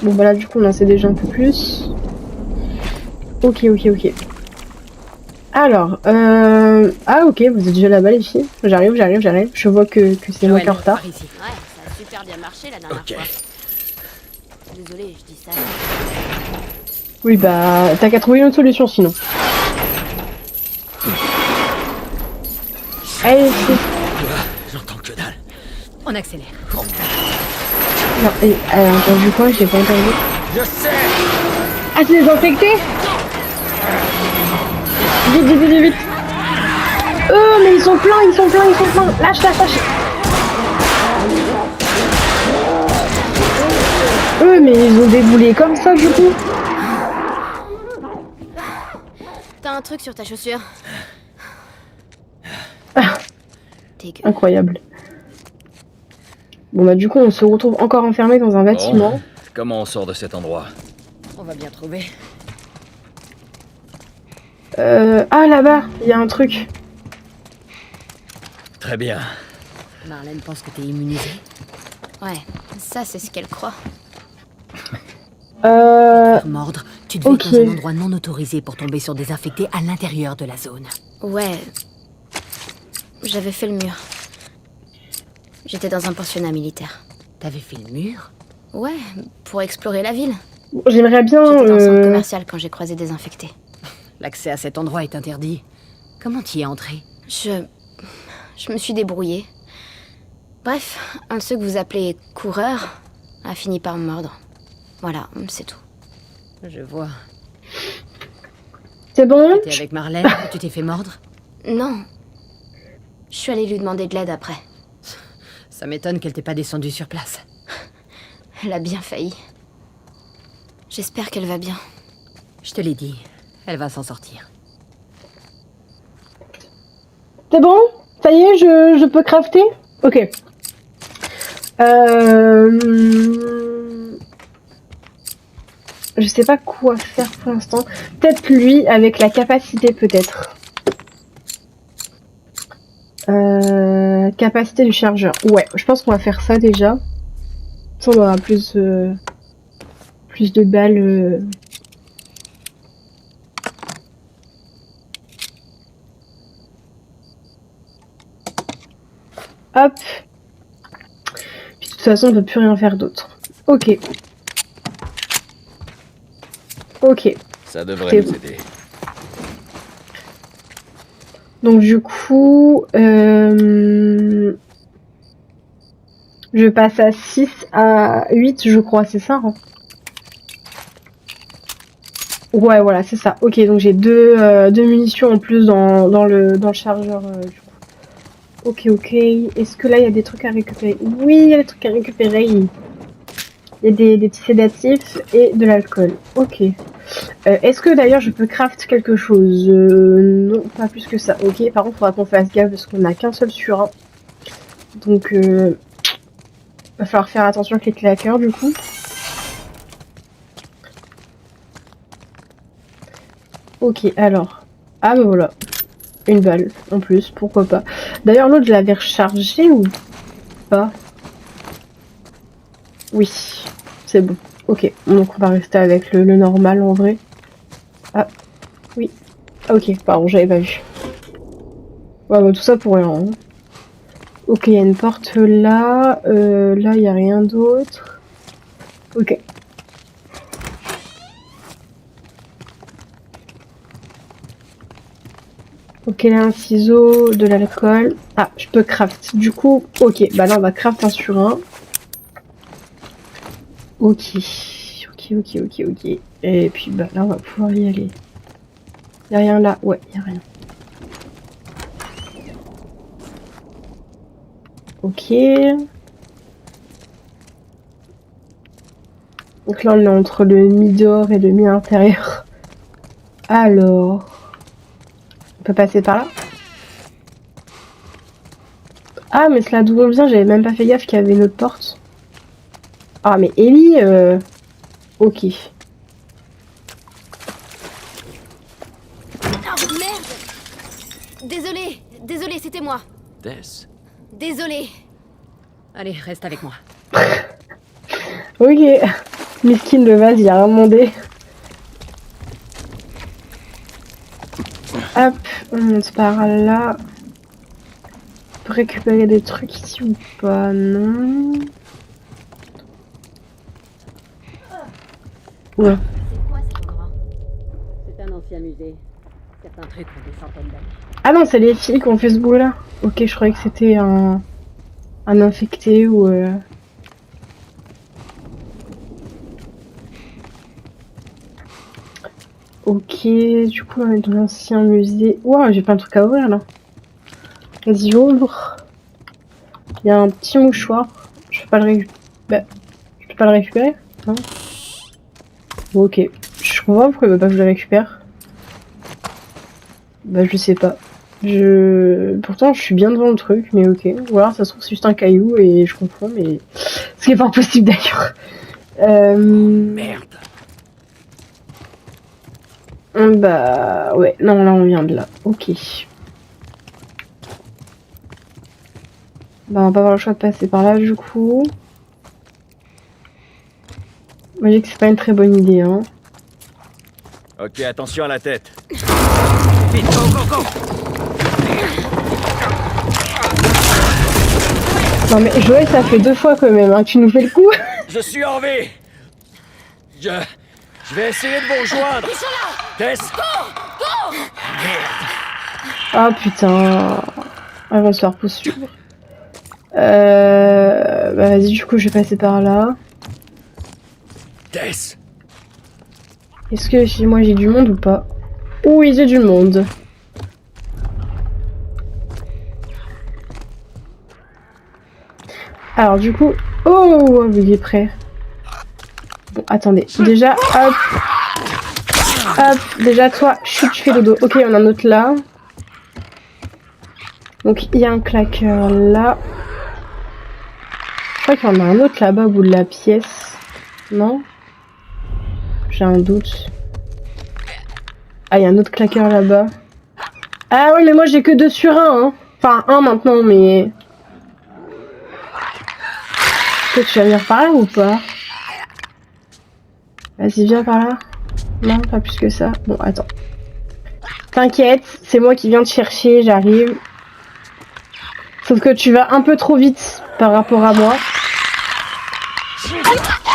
Bon bah là du coup on en sait déjà un peu plus. Ok. Alors, ah ok, vous êtes déjà là-bas les filles. J'arrive. Je vois que c'est moi qui est en retard. Ouais, ça a super bien marché la dernière fois. Désolée, je dis ça. Oui bah t'as qu'à trouver une autre solution sinon. Allez, J'entends que dalle. On accélère. non, alors entendu quoi, j'ai pas entendu. Je sais. Ah c'est les infectés. Vite. Oh mais ils sont pleins. Lâche. Mais ils ont déboulé comme ça du coup. T'as un truc sur ta chaussure? Dégueu. Incroyable. Bon bah du coup on se retrouve encore enfermé dans un bâtiment. Bon, comment on sort de cet endroit? On va bien trouver. Ah là-bas, il y a un truc. Très bien. Marlène pense que t'es immunisée. Ouais, ça c'est ce qu'elle croit. Pour mordre, tu devais ok. être dans un endroit non autorisé pour tomber sur des infectés à l'intérieur de la zone. Ouais. J'avais fait le mur. J'étais dans un pensionnat militaire. T'avais fait le mur? Ouais, pour explorer la ville. J'aimerais bien... J'étais dans un centre commercial quand j'ai croisé des infectés. L'accès à cet endroit est interdit. Comment t'y es entré? Je me suis débrouillée. Bref, un de ceux que vous appelez coureurs a fini par me mordre. Voilà, c'est tout. Je vois. C'est bon? T'étais avec Marlène et tu t'es fait mordre? Non. Je suis allée lui demander de l'aide après. Ça m'étonne qu'elle t'ait pas descendue sur place. Elle a bien failli. J'espère qu'elle va bien. Je te l'ai dit, elle va s'en sortir. C'est bon? Ça y est, je peux crafter? Ok. Je sais pas quoi faire pour l'instant. Peut-être lui avec la capacité, peut-être. Capacité du chargeur. Ouais, je pense qu'on va faire ça déjà. Ça, on aura plus de balles. Hop. Puis, de toute façon, on ne peut plus rien faire d'autre. Ok. Ok. Ça devrait nous bon. aider. Donc du coup, je passe à 6 à 8, je crois, c'est ça hein? Ouais, voilà, c'est ça. Ok, donc j'ai deux munitions en plus dans le chargeur. Du coup. Ok, ok. Est-ce que là, il y a des trucs à récupérer? Oui, il y a des trucs à récupérer. Il y a des petits sédatifs et de l'alcool. Ok. Est-ce que d'ailleurs je peux craft quelque chose? Non, pas plus que ça. Ok, par contre, il faudra qu'on fasse gaffe parce qu'on n'a qu'un seul sur un. Donc, va falloir faire attention avec les claqueurs du coup. Ok, alors. Ah, bah voilà. Une balle en plus, pourquoi pas. D'ailleurs, l'autre, je l'avais rechargé ou pas? Oui, c'est bon. Ok, donc on va rester avec le normal en vrai. Ah, oui. Ok, pardon, j'avais pas vu. Ouais, bah, tout ça pour rien. Hein. Ok, il y a une porte là. Là, il n'y a rien d'autre. Ok. Ok, là, un ciseau, de l'alcool. Ah, je peux craft. Du coup, ok. Bah là, on va craft un sur un. Ok. Ok. Et puis, bah là, on va pouvoir y aller. Y'a rien là? Ouais, y'a rien. Ok. Donc là, on est entre le mi-dehors et le mi-intérieur. Alors... On peut passer par là? Ah, mais c'est là d'où on vient, j'avais même pas fait gaffe qu'il y avait une autre porte. Ah, mais Ellie, ok. Oh merde! Désolée, c'était moi. Tess. Désolée. Allez, reste avec moi. Ok. Miskin de base, il a rien demandé. Hop, on monte par là. On peut récupérer des trucs ici ou pas? Non. Ouais. C'est quoi cet endroit? C'est un ancien musée. Certains trucs ont des centaines d'années. Ah non, c'est les filles qui ont fait ce boulot-là. Ok, je croyais que c'était un infecté ou... Ok, du coup, on est dans l'ancien musée. Ouah, j'ai plein de trucs à ouvrir, là. Vas-y, ouvre. Il y a un petit mouchoir. Je peux pas le récupérer. Bah, je peux pas le récupérer? Non. Bon, ok. Je comprends pas pourquoi il veut pas que je le récupère. Bah, je sais pas. Pourtant, je suis bien devant le truc, mais ok. Ou alors, ça se trouve, c'est juste un caillou et je comprends, mais... Ce qui est pas possible, d'ailleurs. Merde. Bah, ouais. Non, là, on vient de là. Ok. Bah, on va pas avoir le choix de passer par là, du coup. Moi, je dis que c'est pas une très bonne idée, hein. Ok, attention à la tête. Vite, go! Non, mais Joël, ça fait 2 fois quand même, hein. Tu nous fais le coup? Je suis en vie. Je vais essayer de vous rejoindre. Tess. Ah, putain. Elle va se faire poursuivre. Bah, vas-y, du coup, je vais passer par là. Tess. Est-ce que chez moi, j'ai du monde ou pas? Oui, j'ai du monde. Alors du coup... Oh, il est prêt. Bon, attendez. Déjà, hop. Hop, déjà toi, chut, tu fais dodo. Ok, on a un autre là. Donc il y a un claqueur là. Je crois qu'il y en a un autre là-bas au bout de la pièce. Non? J'ai un doute. Ah, il y a un autre claqueur là-bas. Ah ouais, mais moi j'ai que 2 sur 1. Hein. Enfin, 1 maintenant, mais... Est-ce que tu vas venir par là ou pas? Vas-y, viens par là. Non, pas plus que ça. Bon, attends. T'inquiète, c'est moi qui viens te chercher, j'arrive. Sauf que tu vas un peu trop vite par rapport à moi.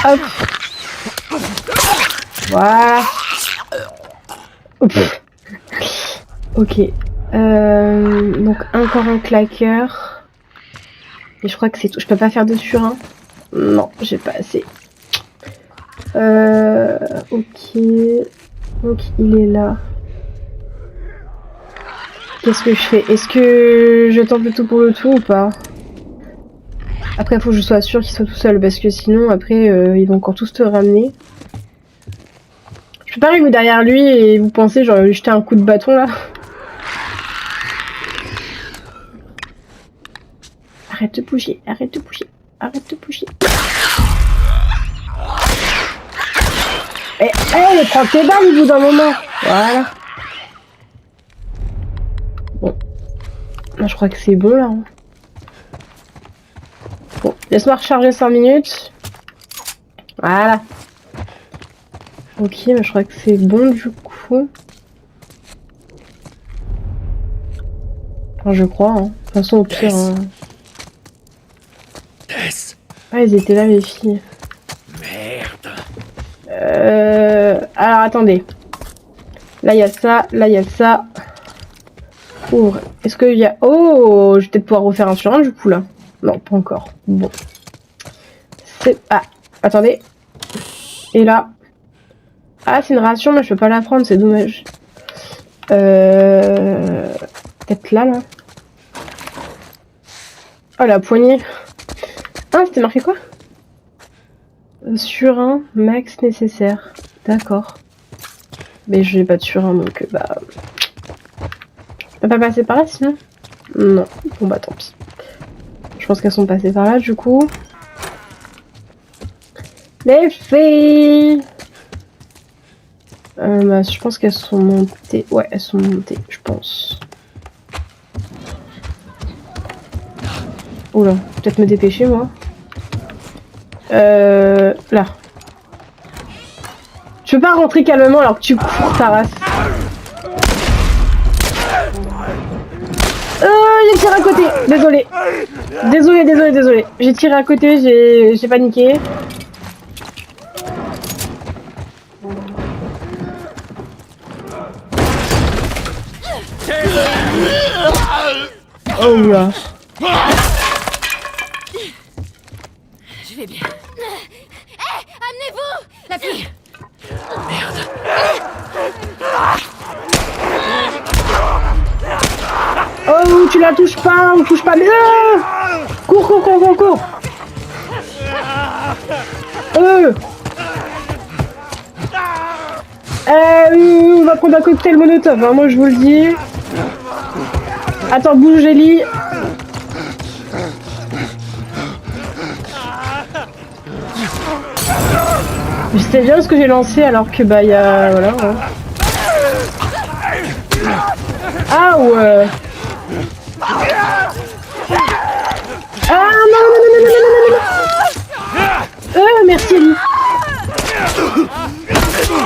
Hop. Voilà. Oups. Ok. Donc encore un claqueur. Et je crois que c'est tout. Je peux pas faire 2 sur 1. Non, j'ai pas assez. Ok. Donc il est là. Qu'est-ce que je fais? Est-ce que je tente le tout pour le tout ou pas? Après, faut que je sois sûre qu'il soit tout seul parce que sinon, après, ils vont encore tous te ramener. Je peux pas arriver derrière lui et vous pensez genre lui jeter un coup de bâton là? Arrête de bouger, arrête de bouger, arrête de bouger. Eh, mais prends tes balles au bout d'un moment. Voilà. Bon. Là, je crois que c'est bon là. Bon, laisse-moi recharger 5 minutes. Voilà. Ok, mais je crois que c'est bon du coup. Enfin, je crois. Hein. De toute façon, au pire. Hein... Ah, ils étaient là, les filles. Merde. Alors, attendez. Là, il y a ça. Là, il y a ça. Ouvre. Est-ce qu'il y a... Oh, je vais peut-être pouvoir refaire un sur un du coup, là. Non, pas encore. Bon. C'est... Ah, attendez. Et là... Ah, c'est une ration, mais je peux pas la prendre, c'est dommage. Peut-être là, là. Oh, la poignée. Ah, c'était marqué quoi? Sur un max nécessaire. D'accord. Mais je n'ai pas de sur un, donc bah... Je peux pas passer par là, sinon? Non. Bon, bah tant pis. Je pense qu'elles sont passées par là, du coup. Les filles! Bah, je pense qu'elles sont montées. Ouais, elles sont montées, je pense. Oula, peut-être me dépêcher, moi. Là. Je peux pas rentrer calmement alors que tu cours ta race. J'ai tiré à côté. Désolé. Désolé. J'ai tiré à côté, j'ai paniqué. Oh là. Je vais bien. Hé, amenez-vous la fille. Oh, tu la touches pas, on touche pas. Mais cours. On va prendre un cocktail Molotov, hein, moi je vous le dis. Attends, bouge Ellie. Je sais bien ce que j'ai lancé alors que bah il y a... Voilà. Hein. Ah ouais. Ah non. Merci Ellie.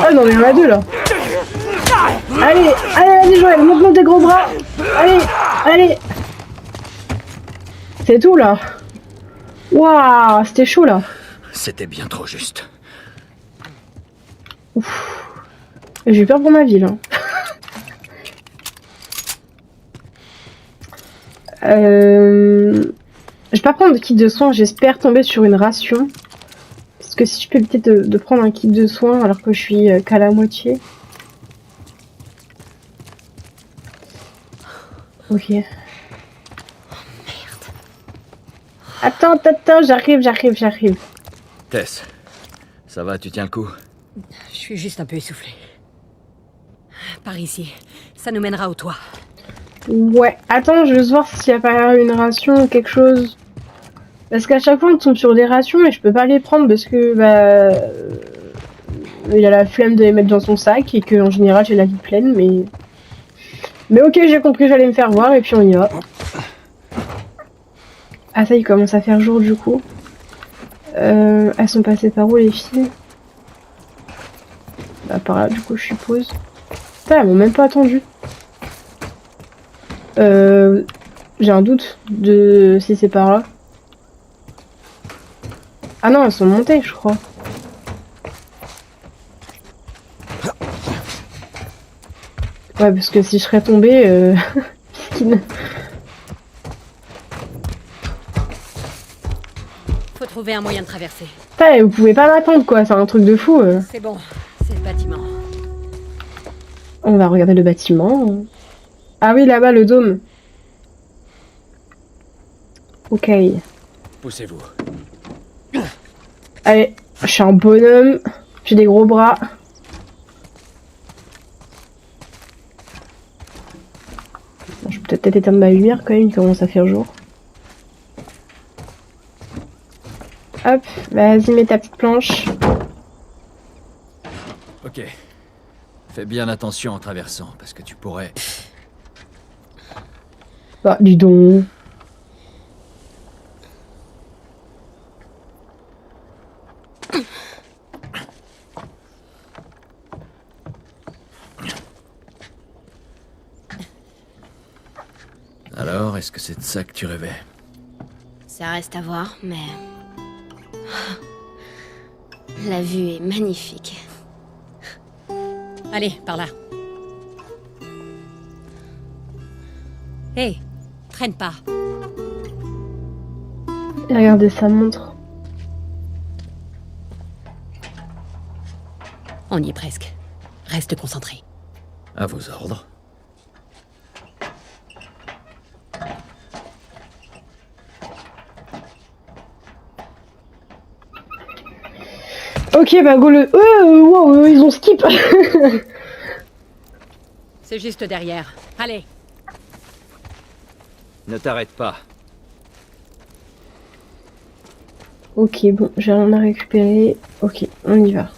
Ah non mais il y en a 2 là. Allez, vas-y Joël, monte-nous tes gros bras. Allez. C'est tout là. Waouh, c'était chaud là. C'était bien trop juste. Ouf. J'ai eu peur pour ma vie là. Je vais pas prendre de kit de soins, j'espère tomber sur une ration. Parce que si je peux éviter de prendre un kit de soins alors que je suis qu'à la moitié. Ok. Attends, j'arrive. Tess, ça va, tu tiens le coup? Je suis juste un peu essoufflée. Par ici, ça nous mènera au toit. Ouais, attends, je veux voir s'il y a pas une ration ou quelque chose. Parce qu'à chaque fois, on tombe sur des rations et je peux pas les prendre parce que, il a la flemme de les mettre dans son sac et que en général, j'ai la vie pleine, mais... Mais ok, j'ai compris, j'allais me faire voir et puis on y va. Ah ça, il commence à faire jour du coup. Elles sont passées par où les filles? Bah par là du coup je suppose. Putain, elles m'ont même pas attendu. J'ai un doute de si c'est par là. Ah non, elles sont montées je crois. Ouais parce que si je serais tombée... Faut trouver un moyen de traverser. Putain, vous pouvez pas m'attendre quoi, c'est un truc de fou. C'est bon, c'est le bâtiment. On va regarder le bâtiment. Ah oui, là-bas, le dôme. Ok. Poussez-vous. Allez, je suis un bonhomme. J'ai des gros bras. Bon, je peux peut-être éteindre ma lumière quand même, il commence à faire jour. Hop, vas-y, mets ta petite planche. Ok. Fais bien attention en traversant, parce que tu pourrais... Bah, dis donc. Alors, est-ce que c'est de ça que tu rêvais? Ça reste à voir, mais... La vue est magnifique. Allez, par là. Hé, traîne pas. Et regardez sa montre. On y est presque. Reste concentré. À vos ordres. Ok, bah go le... wow, ils ont skip. C'est juste derrière. Allez. Ne t'arrête pas. Ok, bon, j'ai rien à récupérer. Ok, on y va.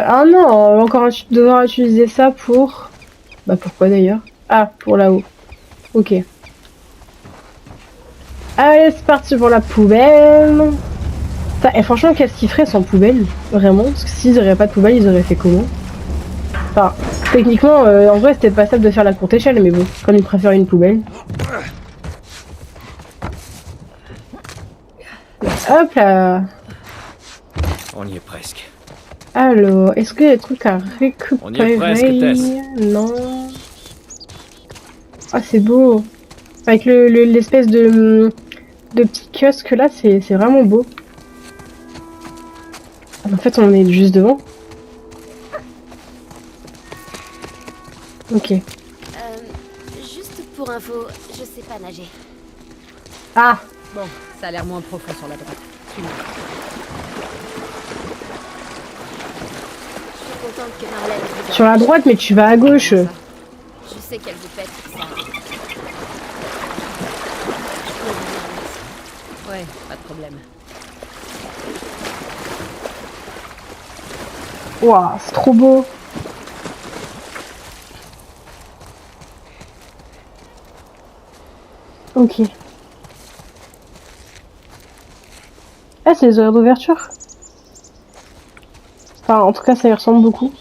Ah non, on va encore devoir utiliser ça pour... Bah pourquoi d'ailleurs? Ah, pour là-haut. Ok. Allez, c'est parti pour la poubelle. Et franchement, qu'est-ce qu'ils feraient sans poubelle? Vraiment? Parce que s'ils n'auraient pas de poubelle, ils auraient fait comment? Enfin, techniquement, en vrai, c'était pas simple de faire la courte échelle, mais bon, comme ils préfèrent une poubelle. Hop là. On y est presque. Alors, est-ce qu'il y a des trucs à récupérer? On y est presque, Tess. Non. Ah, c'est beau. Avec l'espèce de petit kiosque là, c'est vraiment beau. Ah, en fait, on est juste devant. Ok. Juste pour info, je sais pas nager. Ah, Bon, ça a l'air moins profond sur la droite. Suis-moi. Je suis contente que Marlène vous a... sur la droite, mais tu vas à gauche. Je sais qu'elle vous pète pour ça. Ouais, pas de problème. Waouh, c'est trop beau. Ok. Ah, c'est les horaires d'ouverture. Enfin, en tout cas, ça y ressemble beaucoup.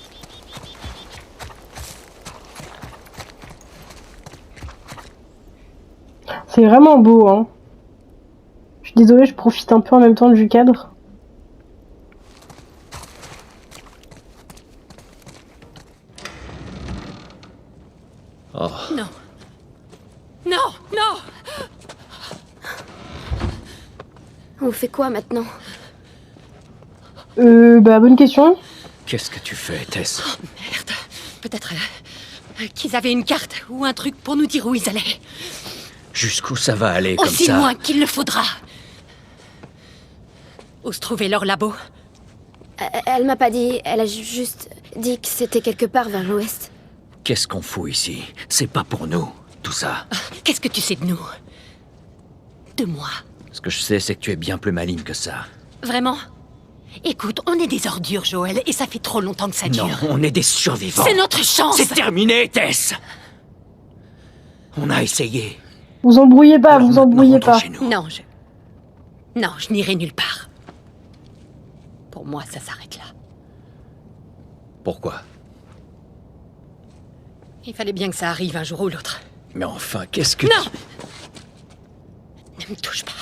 C'est vraiment beau, hein. Je suis désolée, je profite un peu en même temps du cadre. Oh, Non. Non, non. On fait quoi maintenant? Bah bonne question. Qu'est-ce que tu fais, Tess? Oh merde. Peut-être qu'ils avaient une carte ou un truc pour nous dire où ils allaient. Jusqu'où ça va aller comme Aussi ça? loin qu'il le faudra. Où se trouvait leur labo? Elle m'a pas dit, elle a juste dit que c'était quelque part vers l'ouest. Qu'est-ce qu'on fout ici? C'est pas pour nous, tout ça. Qu'est-ce que tu sais de nous? De moi? Ce que je sais, c'est que tu es bien plus maligne que ça. Vraiment? Écoute, on est des ordures, Joël, et ça fait trop longtemps que ça dure. Non, on est des survivants. C'est notre chance! C'est terminé, Tess! On a essayé. Vous embrouillez pas, Alors vous maintenant, embrouillez rentrons pas. chez nous. Non, je n'irai nulle part. Pour moi, ça s'arrête là. Pourquoi? Il fallait bien que ça arrive un jour ou l'autre. Mais enfin, qu'est-ce que... Non! Ne me touche pas.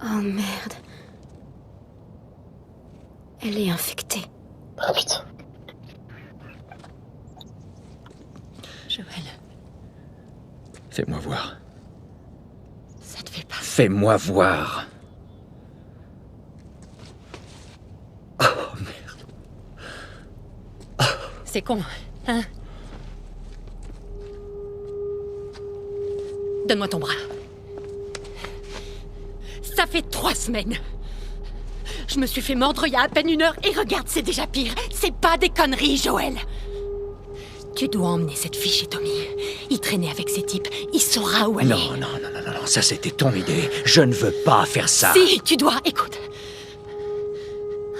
Oh merde. Elle est infectée. Oh putain. Joël, Fais-moi voir. ça te fait pas... Fais-moi voir. Oh, merde. C'est con, hein? Donne-moi ton bras. Ça fait 3 semaines. Je me suis fait mordre il y a à peine 1 heure et regarde, c'est déjà pire. C'est pas des conneries, Joël. Tu dois emmener cette fille chez Tommy. Il traînait avec ces types. Il saura où elle Non, est. non, non, non, non, ça c'était ton idée. Je ne veux pas faire ça. Si, tu dois. Écoute.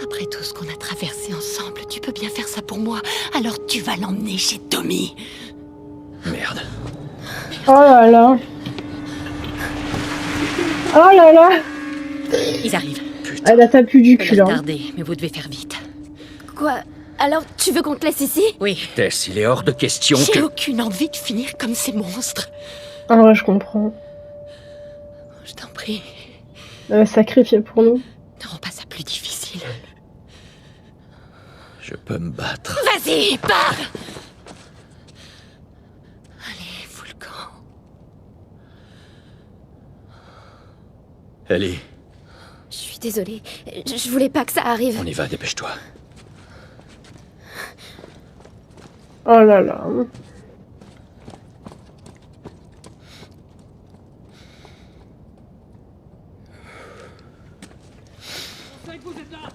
Après tout ce qu'on a traversé ensemble, tu peux bien faire ça pour moi. Alors tu vas l'emmener chez Tommy. Merde. Oh là là. Oh là là. Ils arrivent. Elle a tapé du Je vais cul les là. retarder, mais vous devez faire vite. Quoi? Alors, tu veux qu'on te laisse ici? Oui. Tess, il est hors de question J'ai que... aucune envie de finir comme ces monstres. Ah ouais, je comprends. Je t'en prie, Elle va se sacrifier pour nous. ne rends pas ça plus difficile. Je peux me battre. Vas-y, pars! Allez, fous le camp. Ellie, Je suis désolée. Je voulais pas que ça arrive. on y va, dépêche-toi. Oh là là. savez que vous êtes là!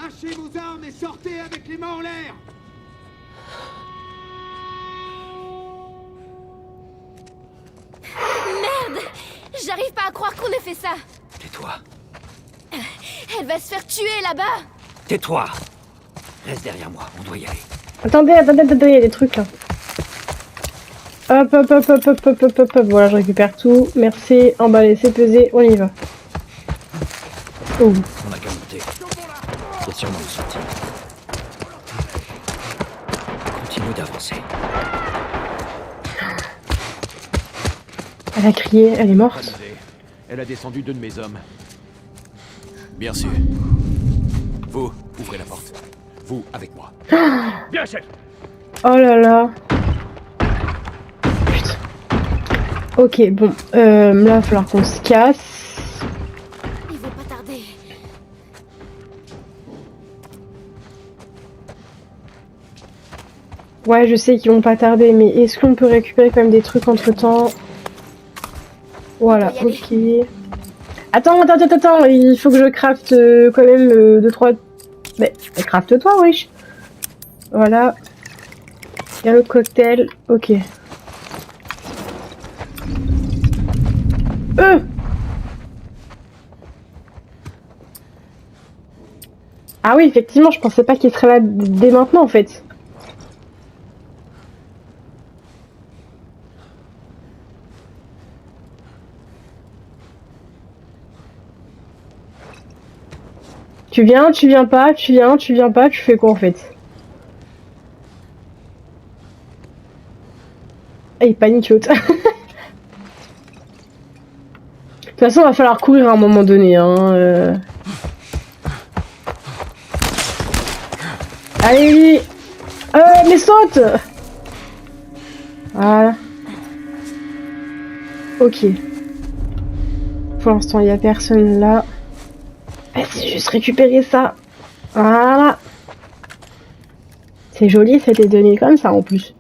Lâchez vos armes et sortez avec les mains en l'air! Merde! J'arrive pas à croire qu'on ait fait ça. Tais-toi. Elle va se faire tuer là-bas. Tais-toi. Reste derrière moi, on doit y aller. Attendez, il y a des trucs là. Hop, hop, hop, hop, hop, hop, hop, hop, hop. Voilà, je récupère tout. Merci. Emballé, c'est pesé, on y va. Oh. On n'a qu'à monter. Il y a sûrement une sortie. Continue d'avancer. Elle a crié, elle est morte. Elle a descendu 2 de mes hommes. Bien sûr. Vous, ouvrez la porte. Vous, avec moi. Bien, chef! Oh là là. Putain. Ok, bon. Là, il va falloir qu'on se casse. Il va pas tarder. Ouais, je sais qu'ils vont pas tarder, mais est-ce qu'on peut récupérer quand même des trucs entre temps? Voilà, On peut ok. Attends, il faut que je crafte quand même 2-3... Mais crafte-toi, wesh. Voilà. Il y a l'autre cocktail, ok. Ah oui, effectivement, je pensais pas qu'il serait là dès maintenant, en fait. Tu viens pas, tu viens pas, tu fais quoi en fait? Ah, il panique l'autre. De toute façon, va falloir courir à un moment donné. Hein. Allez, mais saute! Voilà. Ok. Pour l'instant, il n'y a personne là. Vas-y, juste récupérer ça. Voilà. C'est joli, ça t'est donné comme ça en plus.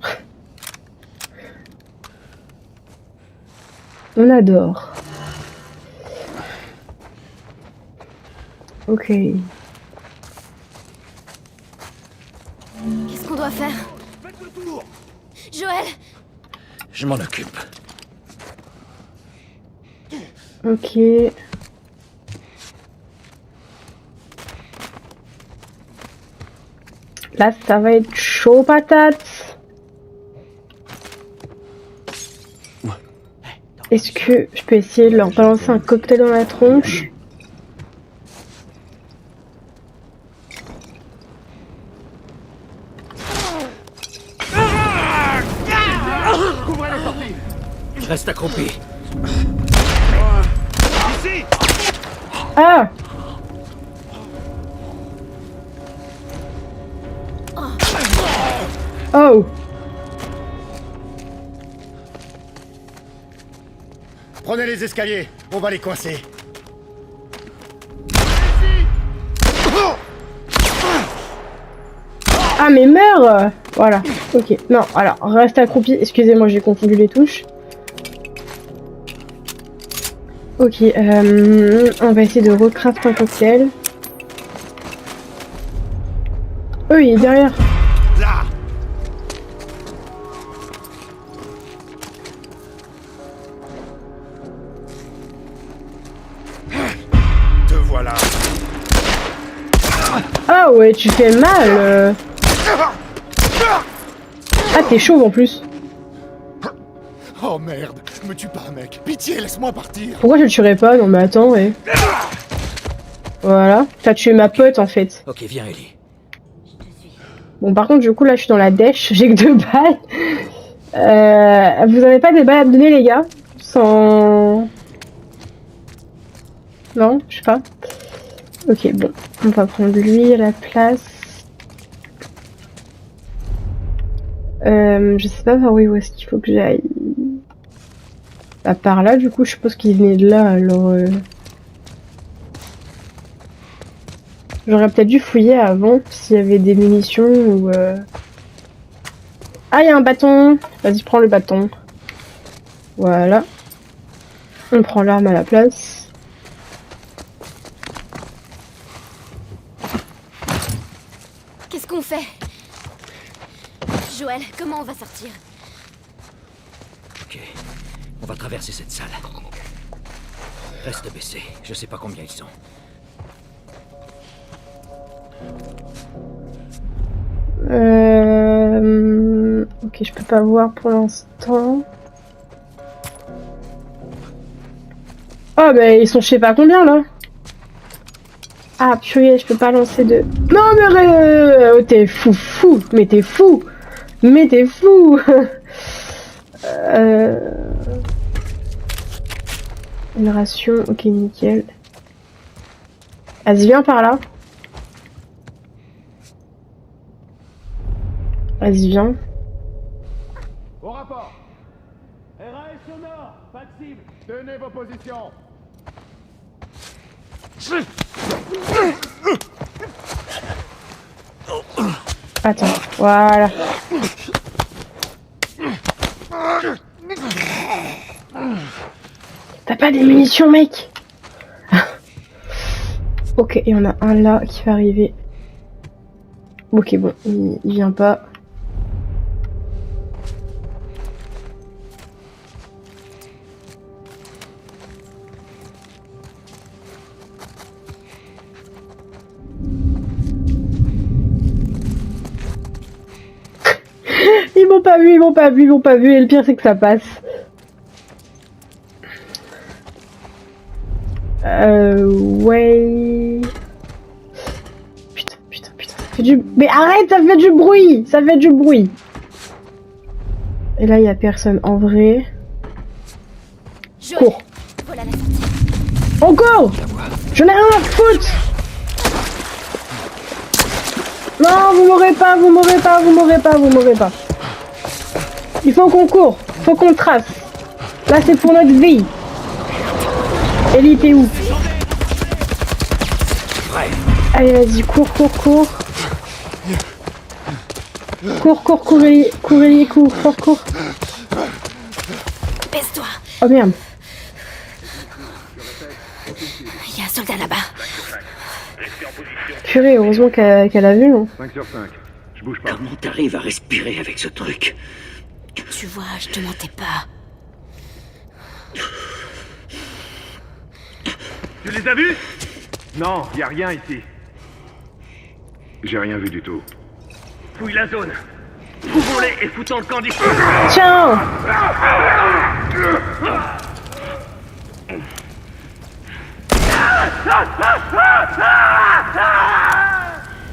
On adore. Ok. Qu'est-ce qu'on doit faire? Joël! Je m'en occupe. Ok. Là, ça va être chaud patate. Est-ce que je peux essayer de leur balancer un cocktail dans la tronche? Je reste accroupi. Ici! Ah! Oh! Prenez les escaliers, on va les coincer. Ah mais meurs! Voilà, ok. Non, alors, reste accroupi. Excusez-moi, j'ai confondu les touches. Ok, on va essayer de recraft un cocktail. Oh, il est derrière. Là! Te voilà. Ah ouais, tu fais mal. Ah, t'es chauve en plus. Oh merde, me tue pas mec, pitié, laisse-moi partir. Pourquoi je le tuerais pas? Non mais attends, ouais. Voilà, t'as tué ma pote en fait. Ok, viens, Ellie. Bon, par contre, du coup, là, je suis dans la dèche, j'ai que 2 balles. Vous avez pas des balles à me donner, les gars? Sans... Non, je sais pas. Ok, bon, on va prendre lui à la place. Je sais pas par où est-ce qu'il faut que j'aille. Bah, par là, du coup, je suppose qu'il venait de là, alors... J'aurais peut-être dû fouiller avant, s'il y avait des munitions ou... Ah, il y a un bâton! Vas-y, prends le bâton. Voilà. On prend l'arme à la place. Qu'est-ce qu'on fait? Joël, comment on va sortir? Ok, on va traverser cette salle. Reste baissé, je sais pas combien ils sont. Ok, je peux pas voir pour l'instant. Oh, bah ils sont je sais pas combien là. Ah, purée, je peux pas lancer de... Non, mais oh, t'es fou, mais t'es fou. Mais t'es fou. Une ration, ok, nickel. Vas-y, viens par là. Vas-y, viens. Au rapport. RAS au nord, pas de cible. Tenez vos positions. Attends, voilà. T'as pas des munitions, mec? Ok, et on a un là qui va arriver. Ok, bon, il vient pas. Ils m'ont pas vu, ils m'ont pas vu, ils m'ont pas vu, et le pire c'est que ça passe. Ouais. Putain, ça fait du... Mais arrête, ça fait du bruit. Ça fait du bruit. Et là, il y a personne en vrai. Cours. Voilà la sortie. On court. J'en ai rien à foutre. Non, vous mourrez pas, vous mourrez pas, vous mourrez pas, vous mourrez pas. Il faut qu'on court, faut qu'on trace. Là, c'est pour notre vie. Ellie, t'es où? frais. Allez, vas-y, cours, cours, cours. Cours, cours, courez, courez, cours, cours, cours. Baisse-toi. Oh merde. Il y a un soldat là-bas. Purée, heureusement qu'elle a vu, non? 5 sur 5. Je bouge pas. Comment t'arrives à respirer avec ce truc? Tu vois, je te mentais pas. Tu les as vus? Non, y a rien ici. J'ai rien vu du tout. Fouille la zone. Couvrons-les et foutons le camp d'ici. Tiens!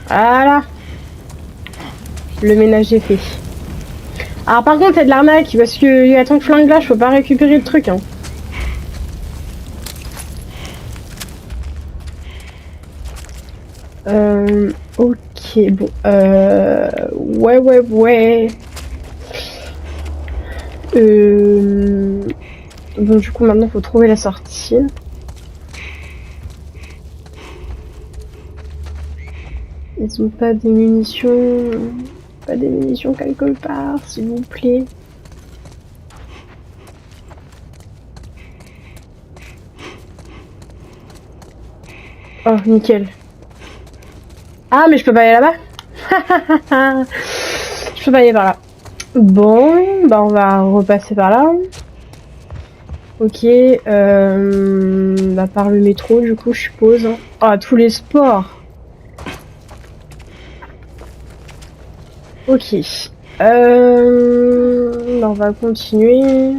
Voilà. Le ménage est fait. Alors par contre, c'est de l'arnaque parce que y a tant de flingues là, je peux pas récupérer le truc. Hein. Ok, bon. Ouais. Bon, du coup, maintenant, faut trouver la sortie. Ils ont pas des munitions. Pas des munitions quelque part, s'il vous plaît. Oh, nickel. Ah, mais je peux pas aller là-bas. Je peux pas aller par là. Bon, bah on va repasser par là. Ok, bah par le métro, du coup, je suppose. Ah, tous les sports. Ok. Bah on va continuer.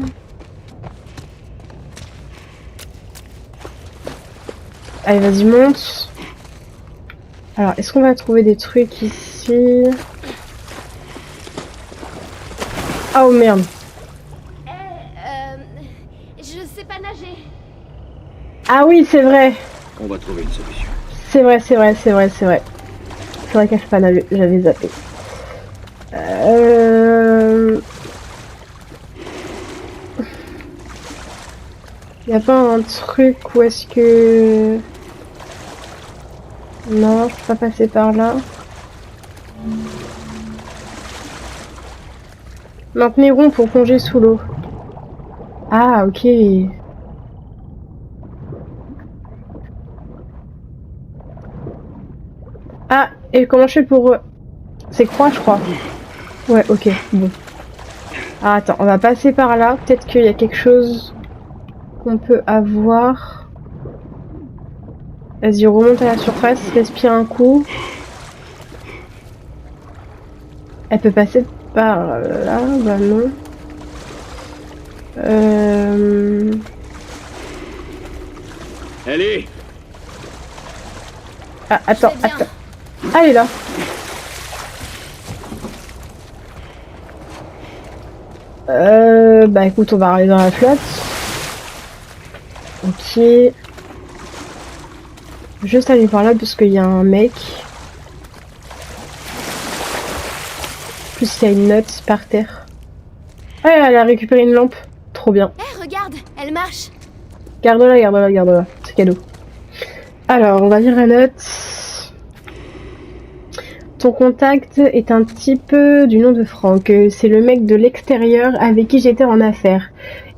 Allez, vas-y, monte. Alors, est-ce qu'on va trouver des trucs ici? Oh merde. Je sais pas nager. Ah oui, c'est vrai. On va trouver une solution. C'est vrai. C'est vrai qu'elle fait pas nager, j'avais zappé. Y a pas un truc où est-ce que... Non, je peux pas passer par là. Maintenez rond pour plonger sous l'eau. Ah, ok. Ah, et comment je fais pour... C'est croix, je crois. Ouais, ok, bon. Ah, attends, on va passer par là. Peut-être qu'il y a quelque chose qu'on peut avoir. Vas-y, remonte à la surface, respire un coup. Elle peut passer par là, bah non. Allez. Ah, attends. Ah, elle est là. Bah écoute, on va aller dans la flotte. Ok. Juste aller par là parce qu'il y a un mec. En plus, il y a une note par terre. Ah, elle a récupéré une lampe. Trop bien. Hé, regarde, elle marche. Garde-la. C'est cadeau. Alors, on va lire la note. Ton contact est un type du nom de Frank. C'est le mec de l'extérieur avec qui j'étais en affaires.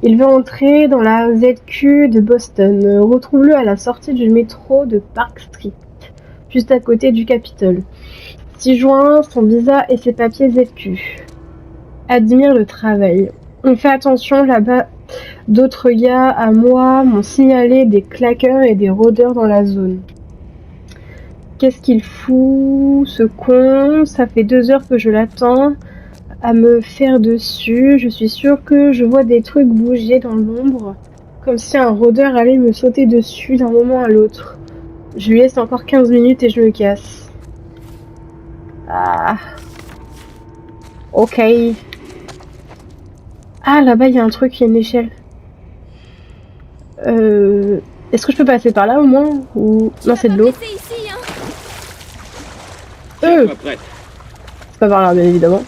Il veut entrer dans la ZQ de Boston. Retrouve-le à la sortie du métro de Park Street, juste à côté du Capitole. 6 juin, son visa et ses papiers ZQ. Admire le travail. On fait attention là-bas. D'autres gars à moi m'ont signalé des claqueurs et des rôdeurs dans la zone. Qu'est-ce qu'il fout, ce con? Ça fait 2 heures que je l'attends à me faire dessus. Je suis sûre que je vois des trucs bouger dans l'ombre, comme si un rôdeur allait me sauter dessus d'un moment à l'autre. Je lui laisse encore 15 minutes et je me casse. Ah. Ok. Ah, là-bas, il y a un truc, il y a une échelle. Est-ce que je peux passer par là au moins? Ou... Non, c'est de l'eau. Ici, hein. Pas prête. C'est pas par là, bien évidemment.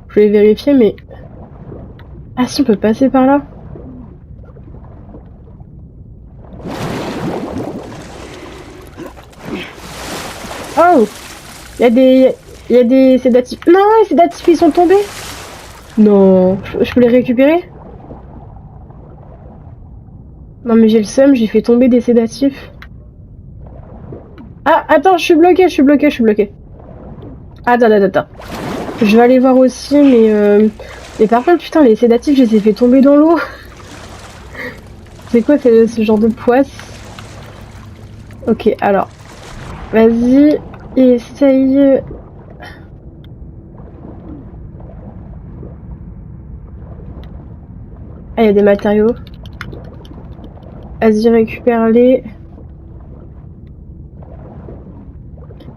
Je vais vérifier, mais... Ah si, on peut passer par là. Oh! Il y a des sédatifs. Non, les sédatifs, ils sont tombés! Non, je peux les récupérer? Non, mais j'ai le seum, j'ai fait tomber des sédatifs. Ah, attends, je suis bloqué. Attends. Je vais aller voir aussi, mais par contre, putain, les sédatifs, je les ai fait tomber dans l'eau. C'est quoi ce genre de poisse? Ok, alors. Vas-y, essaye. Ah, il y a des matériaux. Vas-y, récupère-les.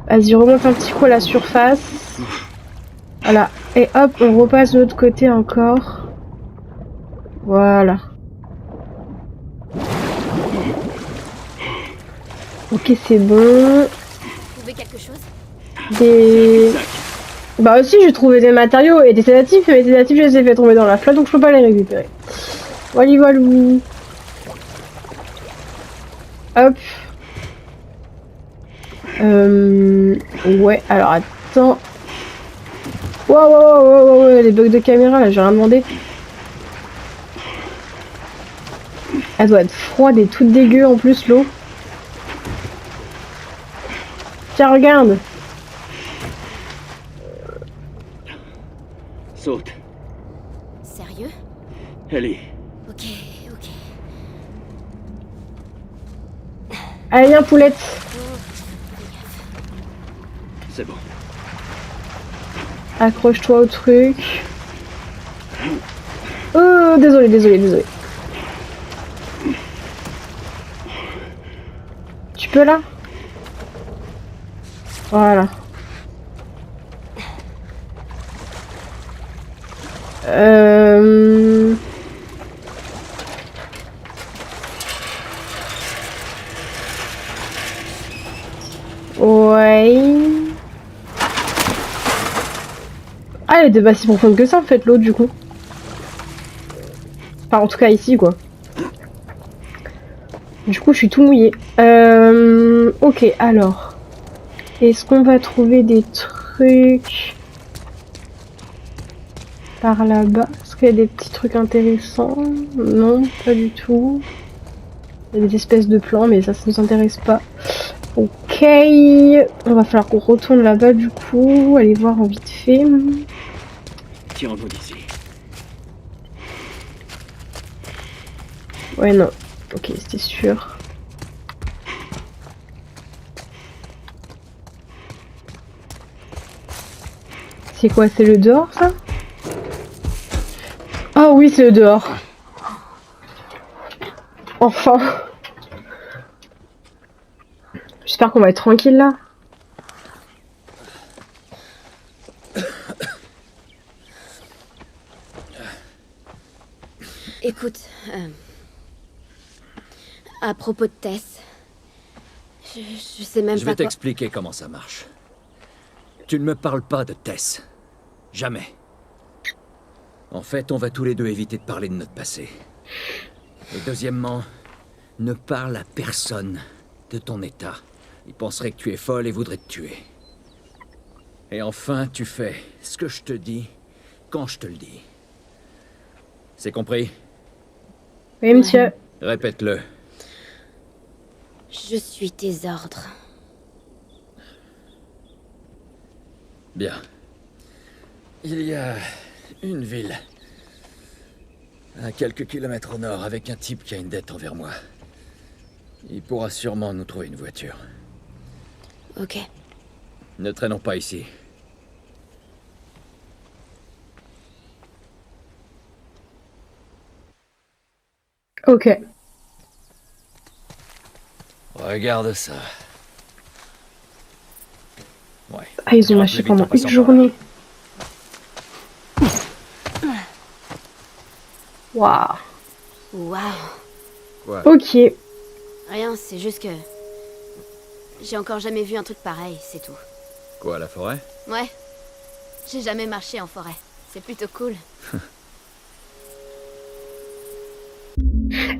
Vas-y, remonte un petit coup à la surface. Voilà. Et hop, on repasse de l'autre côté encore. Voilà. Ok, c'est bon. Trouver quelque chose? Des... Bah aussi, j'ai trouvé des matériaux et des sédatifs, mais les sédatifs, je les ai fait tomber dans la flotte, donc je peux pas les récupérer. Voilou. Hop. Ouais, alors attends. Wow, les bugs de caméra là, j'ai rien demandé. Elle doit être froide et toute dégueu en plus, l'eau. Tiens, regarde. Saute. Sérieux? Ellie. Ok. Allez, viens, poulette. C'est bon. Accroche-toi au truc. Oh, désolé. Tu peux là? Voilà. Ouais. Ah, elle était pas si profonde que ça en fait, l'eau du coup. Enfin, en tout cas ici quoi. Du coup, je suis tout mouillé. Ok, alors. Est-ce qu'on va trouver des trucs par là-bas? Est-ce qu'il y a des petits trucs intéressants? Non, pas du tout. Il y a des espèces de plants, mais ça nous intéresse pas. Ok, on va falloir qu'on retourne là-bas du coup, aller voir en vite fait. Tirons-nous d'ici. Ouais, non. Ok, c'était sûr. C'est quoi? C'est le dehors, ça? Ah oui, c'est le dehors. Enfin. J'espère qu'on va être tranquille là. Écoute, à propos de Tess, je sais même Je pas vais t'expliquer comment ça marche. Tu ne me parles pas de Tess. Jamais. En fait, on va tous les deux éviter de parler de notre passé. Et deuxièmement, ne parle à personne de ton état. Il penserait que tu es folle et voudrait te tuer. Et enfin, tu fais ce que je te dis quand je te le dis. C'est compris? Oui, monsieur. Répète-le. Je suis tes ordres. Bien. Il y a une ville, à quelques kilomètres au nord, avec un type qui a une dette envers moi. Il pourra sûrement nous trouver une voiture. Ok. Ne traînons pas ici. Ok. Regarde ça. Ouais. Ah, ils ont lâché pendant une journée. Waouh. Waouh. Ok. Rien, c'est juste que... J'ai encore jamais vu un truc pareil, c'est tout. Quoi, la forêt? Ouais. J'ai jamais marché en forêt. C'est plutôt cool.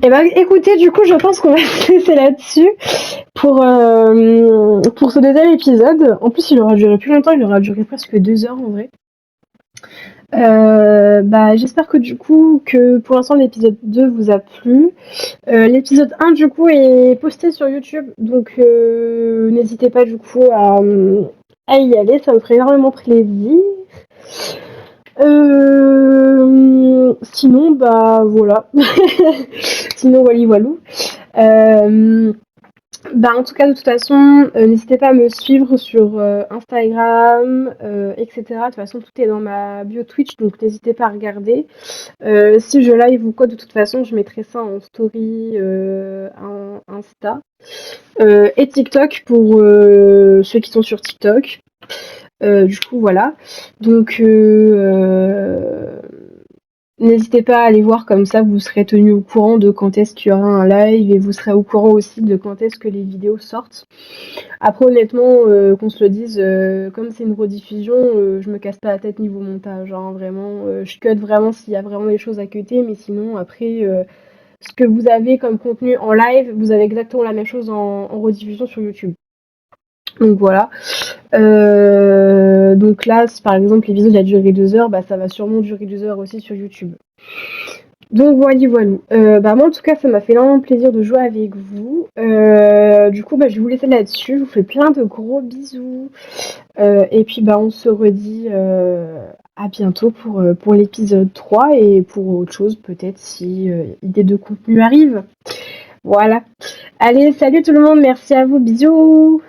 Eh ben, écoutez, du coup, je pense qu'on va se laisser là-dessus pour ce deuxième épisode. En plus, il aura duré plus longtemps, il aura duré presque 2 heures en vrai. J'espère que du coup, que pour l'instant l'épisode 2 vous a plu. L'épisode 1 du coup est posté sur YouTube, donc n'hésitez pas du coup à y aller, ça me ferait énormément plaisir. Sinon, voilà. Sinon, wally walou. En tout cas, de toute façon, n'hésitez pas à me suivre sur Instagram, etc. De toute façon, tout est dans ma bio Twitch, donc n'hésitez pas à regarder. Si je live ou quoi, de toute façon, je mettrai ça en story, Insta. Et TikTok pour ceux qui sont sur TikTok. Du coup, voilà. Donc, n'hésitez pas à aller voir, comme ça vous serez tenu au courant de quand est-ce qu'il y aura un live et vous serez au courant aussi de quand est-ce que les vidéos sortent. Après honnêtement, qu'on se le dise, comme c'est une rediffusion, je me casse pas la tête niveau montage, hein, vraiment. Je cut vraiment s'il y a vraiment des choses à cutter, mais sinon après, ce que vous avez comme contenu en live, vous avez exactement la même chose en rediffusion sur YouTube. Donc voilà. Donc là, si par exemple l'épisode a duré 2 heures, ça va sûrement durer 2 heures aussi sur YouTube. Donc voilà. Moi en tout cas, ça m'a fait énormément plaisir de jouer avec vous. Du coup, je vais vous laisser là-dessus. Je vous fais plein de gros bisous. Et puis on se redit à bientôt pour l'épisode 3 et pour autre chose peut-être si idée de contenu arrive. Voilà. Allez, salut tout le monde, merci à vous, bisous.